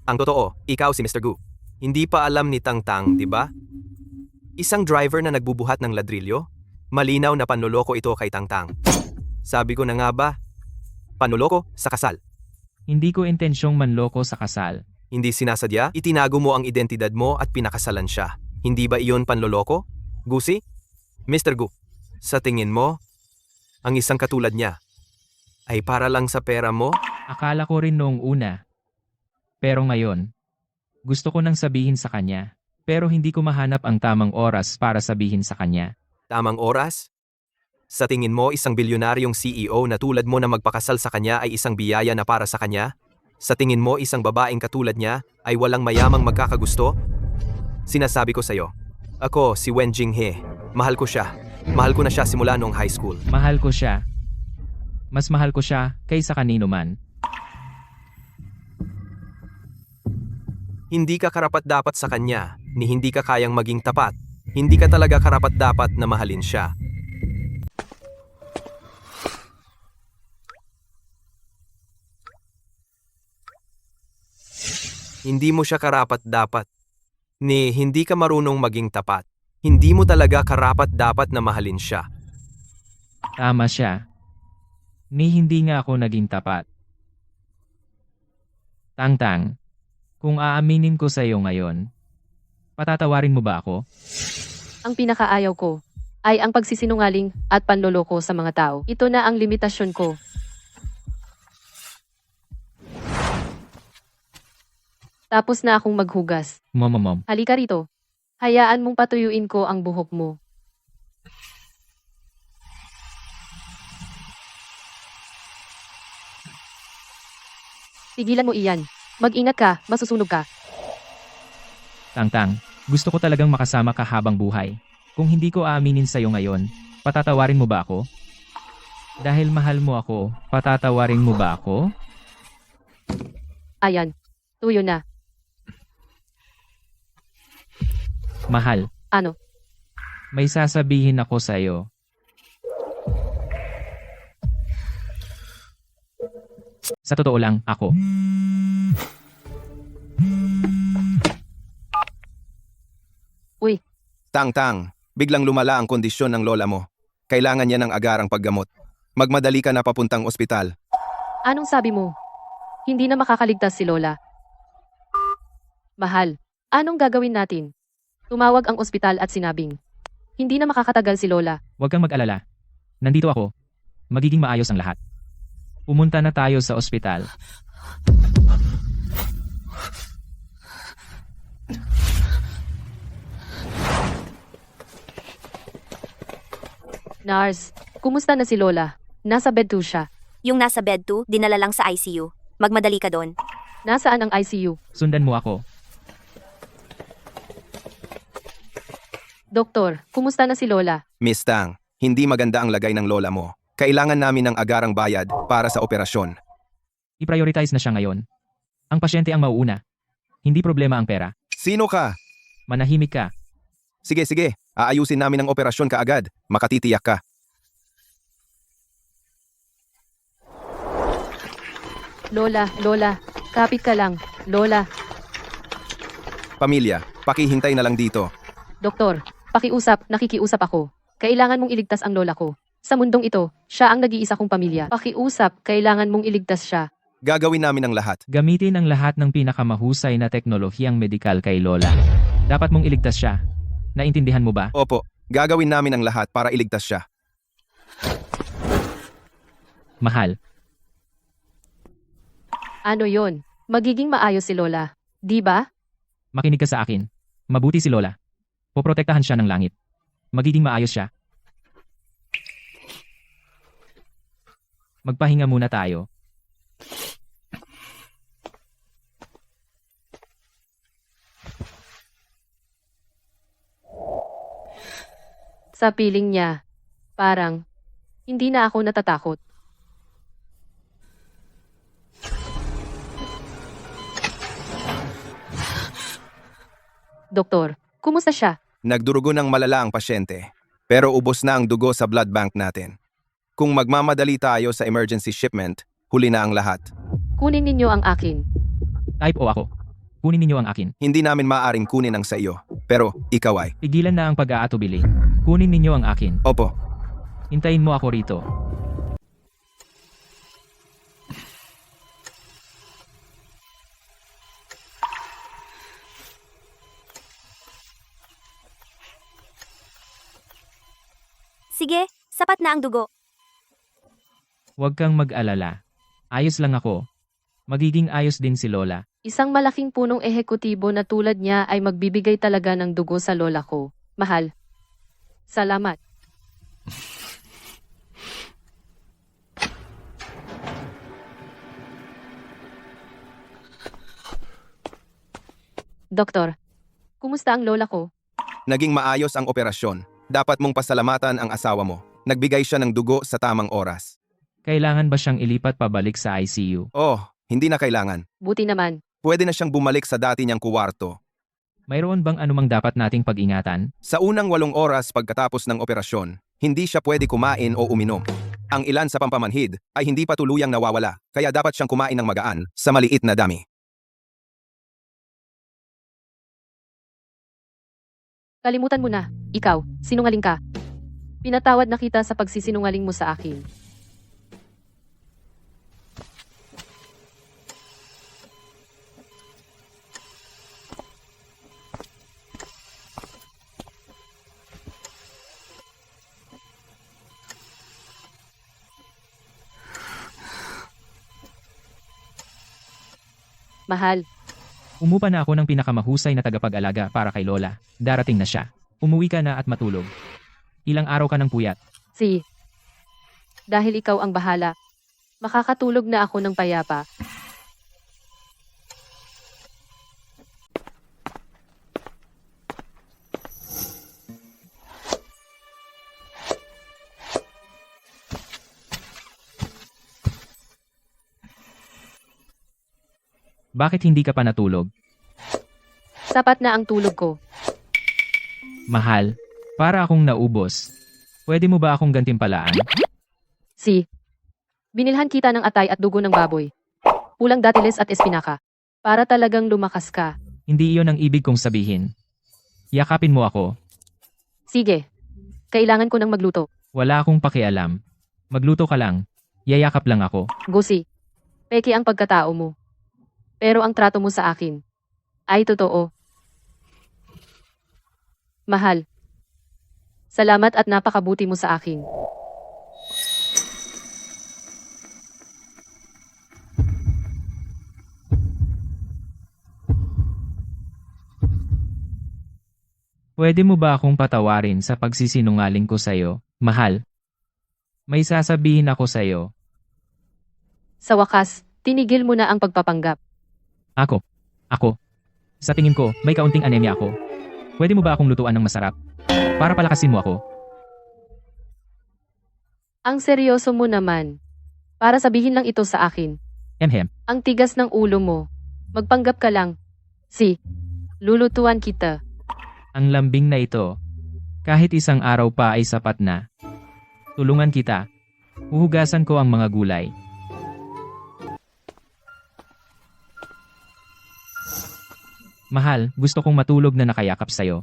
Ang totoo, ikaw si Mr. Gu. Hindi pa alam ni Tang Tang, di ba? Isang driver na nagbubuhat ng ladrilyo? Malinaw na panloloko ito kay Tang Tang. Sabi ko na nga ba? Panloloko sa kasal. Hindi ko intensyong manloko sa kasal. Hindi sinasadya, itinago mo ang identidad mo at pinakasalan siya. Hindi ba iyon panloloko? Gusi? Mr. Gu, sa tingin mo, ang isang katulad niya ay para lang sa pera mo? Akala ko rin noong una. Pero ngayon, gusto ko nang sabihin sa kanya. Pero hindi ko mahanap ang tamang oras para sabihin sa kanya. Tamang oras? Sa tingin mo isang bilyonaryong CEO na tulad mo na magpakasal sa kanya ay isang biyaya na para sa kanya? Sa tingin mo isang babaeng katulad niya ay walang mayamang magkakagusto? Sinasabi ko sa'yo, ako si Wen Jinghe. Mahal ko siya. Mahal ko na siya simula noong high school. Mahal ko siya. Mas mahal ko siya kaysa kanino man. Hindi ka karapat-dapat sa kanya, ni hindi ka kayang maging tapat. Hindi ka talaga karapat-dapat na mahalin siya. Hindi mo siya karapat-dapat. Ni hindi ka marunong maging tapat. Hindi mo talaga karapat-dapat na mahalin siya. Tama siya. Ni hindi nga ako naging tapat. Tang Tang, kung aaminin ko sa iyo ngayon, patatawarin mo ba ako? Ang pinakaayaw ko ay ang pagsisinungaling at panloloko sa mga tao. Ito na ang limitasyon ko. Tapos na akong maghugas. Mom. Halika rito. Hayaan mong patuyuin ko ang buhok mo. Tigilan mo iyan. Mag-ingat ka, masusunog ka. Tang Tang, gusto ko talagang makasama ka habang buhay. Kung hindi ko aaminin sa iyo ngayon, patatawarin mo ba ako? Dahil mahal mo ako, patatawarin mo ba ako? Ayan. Tuyo na. Mahal, Ano? may sasabihin ako sa iyo. Sa totoo lang, ako. Uy, Tang Tang, biglang lumala ang kondisyon ng lola mo. Kailangan niya ng agarang paggamot. Magmadali ka na papuntang ospital. anong sabi mo? Hindi na makakaligtas si Lola. Mahal, anong gagawin natin? Tumawag ang ospital at sinabing, hindi na makakatagal si Lola. Huwag kang mag-alala. Nandito ako. Magiging maayos ang lahat. Pumunta na tayo sa ospital. Nars, kumusta na si Lola? Nasa bed 2 siya. Yung nasa bed 2, dinala lang sa ICU. Magmadali ka doon. Nasaan ang ICU? Sundan mo ako. Doktor, kumusta na si Lola? Miss Tang, hindi maganda ang lagay ng lola mo. Kailangan namin ng agarang bayad para sa operasyon. I-prioritize na siya ngayon. Ang pasyente ang mauuna. Hindi problema ang pera. Sino ka? Manahimik ka. Sige, aayusin namin ang operasyon kaagad. Makatitiyak ka. Lola, kapit ka lang. Lola, Pamilya, pakihintay na lang dito. doktor, nakikiusap ako. Kailangan mong iligtas ang lola ko. Sa mundong ito, siya ang nag-iisa kong pamilya. Pakiusap, kailangan mong iligtas siya. Gagawin namin ang lahat. Gamitin ang lahat ng pinakamahusay na teknolohiyang medikal kay Lola. Dapat mong iligtas siya. Naintindihan mo ba? Opo, Gagawin namin ang lahat para iligtas siya. Mahal, Ano yon? Magiging maayos si Lola. Di ba? makinig ka sa akin. Mabuti si Lola. Poprotektahan siya ng langit. Magiging maayos siya. Magpahinga muna tayo. Sa piling niya, parang, hindi na ako natatakot. Doktor, kumusta siya? Nagdurugo ng malala ang pasyente, pero ubos na ang dugo sa blood bank natin. Kung magmamadali tayo sa emergency shipment, huli na ang lahat. Kunin ninyo ang akin. Type O ako. Kunin ninyo ang akin. Hindi namin maaaring kunin ang sa iyo, pero ikaw ay. Pigilan na ang pag-aatubili. Kunin ninyo ang akin. Opo, Hintayin mo ako rito. Sige, sapat na ang dugo. Huwag kang mag-alala. Ayos lang ako. Magiging ayos din si Lola. Isang malaking punong ehekutibo na tulad niya ay magbibigay talaga ng dugo sa lola ko. Mahal. Salamat. Doktor, kumusta ang lola ko? naging maayos ang operasyon. Dapat mong pasalamatan ang asawa mo. Nagbigay siya ng dugo sa tamang oras. Kailangan ba siyang ilipat pabalik sa ICU? Oh, hindi na kailangan. Buti naman. Pwede na siyang bumalik sa dati niyang kuwarto. Mayroon bang anumang dapat nating pag-ingatan? Sa unang 8 oras pagkatapos ng operasyon, hindi siya pwede kumain o uminom. Ang ilan sa pampamanhid ay hindi pa tuluyang nawawala, kaya dapat siyang kumain ng magaan sa maliit na dami. Kalimutan mo na. Ikaw, sinungaling ka. Pinatawad na kita sa pagsisinungaling mo sa akin. Mahal, Umupa na ako ng pinakamahusay na tagapag-alaga para kay Lola. Darating na siya. Umuwi ka na at matulog. Ilang araw ka ng puyat. dahil ikaw ang bahala, makakatulog na ako ng payapa. Bakit hindi ka pa natulog? Sapat na ang tulog ko. Mahal, para akong naubos. Pwede mo ba akong gantimpalaan? Binilhan kita ng atay at dugo ng baboy. Pulang datiles at espinaka. Para talagang lumakas ka. Hindi iyon ang ibig kong sabihin. Yakapin mo ako. Sige. Kailangan ko ng magluto. Wala akong pakialam. Magluto ka lang. Yayakap lang ako. Gusi. Peke ang pagkatao mo. Pero ang trato mo sa akin ay totoo. Mahal. Salamat at napakabuti mo sa akin. Pwede mo ba akong patawarin sa pagsisinungaling ko sa'yo, mahal? May sasabihin ako sa'yo. Sa wakas, tinigil mo na ang pagpapanggap. Ako. Sa tingin ko, may kaunting anemia ako. Pwede mo ba akong lutuan ng masarap? Para palakasin mo ako. Ang seryoso mo naman. Para sabihin lang ito sa akin. Emhem. Ang tigas ng ulo mo. Magpanggap ka lang. Lulutuan kita. Ang lambing na ito. Kahit isang araw pa ay sapat na. Tulungan kita. Huhugasan ko ang mga gulay. Mahal, gusto kong matulog na nakayakap sa'yo.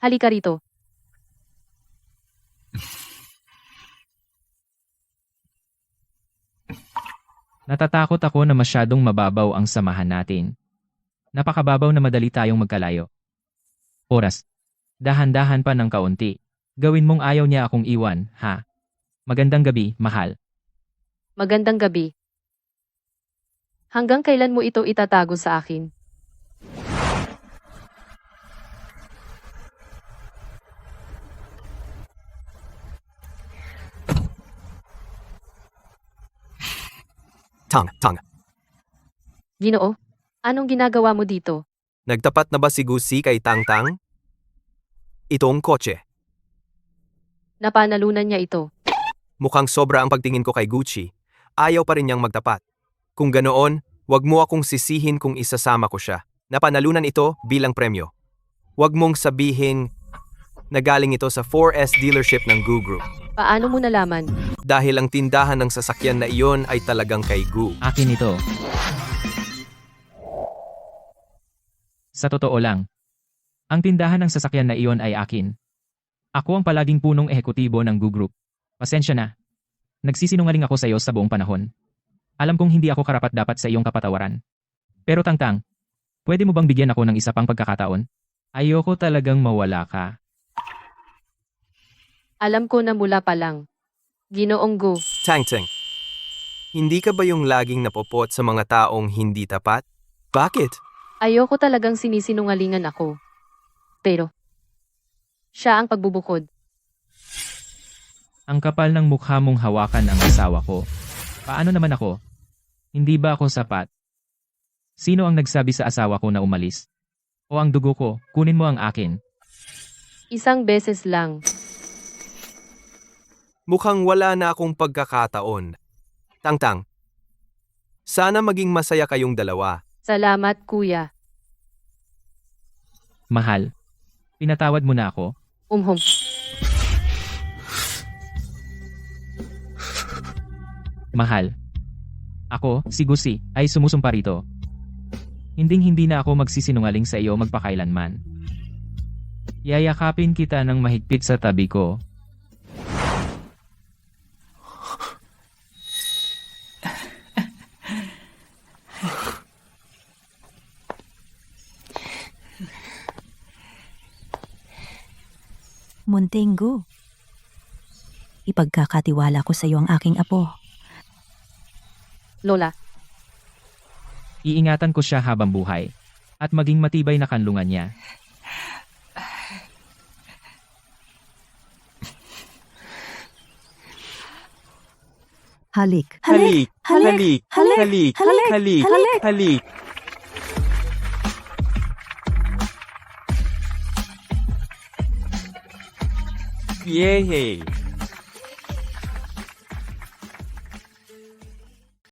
Halika rito. Natatakot ako na masyadong mababaw ang samahan natin. Napakababaw na madali tayong magkalayo. Oras. Dahan-dahan pa ng kaunti. Gawin mong ayaw niya akong iwan, ha? Magandang gabi, mahal. Magandang gabi. Hanggang kailan mo ito itatago sa akin? Tang. Ginoo, anong ginagawa mo dito? Nagtapat na ba si Gusi kay Tang? Itong kotse. Napanalunan niya ito. Mukhang sobra ang pagtingin ko kay Gucci. Ayaw pa rin niyang magtapat. Kung ganoon, wag mo akong sisihin kung isasama ko siya. Napanalunan ito bilang premyo. Wag mong sabihin na galing ito sa 4S dealership ng Gu Group. Paano mo nalaman? Dahil ang tindahan ng sasakyan na iyon ay talagang kay Gu. Akin ito. Sa totoo lang, ang tindahan ng sasakyan na iyon ay akin. Ako ang palaging punong ehekutibo ng Gu Group. Pasensya na. Nagsisinungaling ako sa iyo sa buong panahon. Alam kong hindi ako karapat-dapat sa iyong kapatawaran. Pero Tang, pwede mo bang bigyan ako ng isa pang pagkakataon? Ayoko talagang mawala ka. Alam ko na mula pa lang. Ginoong Gu, Tang, hindi ka ba yung laging napopot sa mga taong hindi tapat? Bakit? ayoko talagang sinisinungalingan ako. Pero, siya ang pagbubukod. Ang kapal ng mukha mong hawakan ang asawa ko. Paano naman ako? Hindi ba ako sapat? Sino ang nagsabi sa asawa ko na umalis? O ang dugo ko, kunin mo ang akin. Isang beses lang. Mukhang wala na akong pagkakataon. Tang, sana maging masaya kayong dalawa. Salamat, kuya. Mahal, pinatawad mo na ako? Umhum. Mahal. Ako, si Gusi, ay sumusumpa rito. Hinding-hindi na ako magsisinungaling sa iyo magpakailanman. Yayakapin kita ng mahigpit sa tabi ko. Munting Gu, ipagkakatiwala ko sa iyo ang aking apo. Lola, Iingatan ko siya habang buhay. At maging matibay na kanlungan niya. Halik. Halik! Halik! Halik! Halik! Halik! Yay!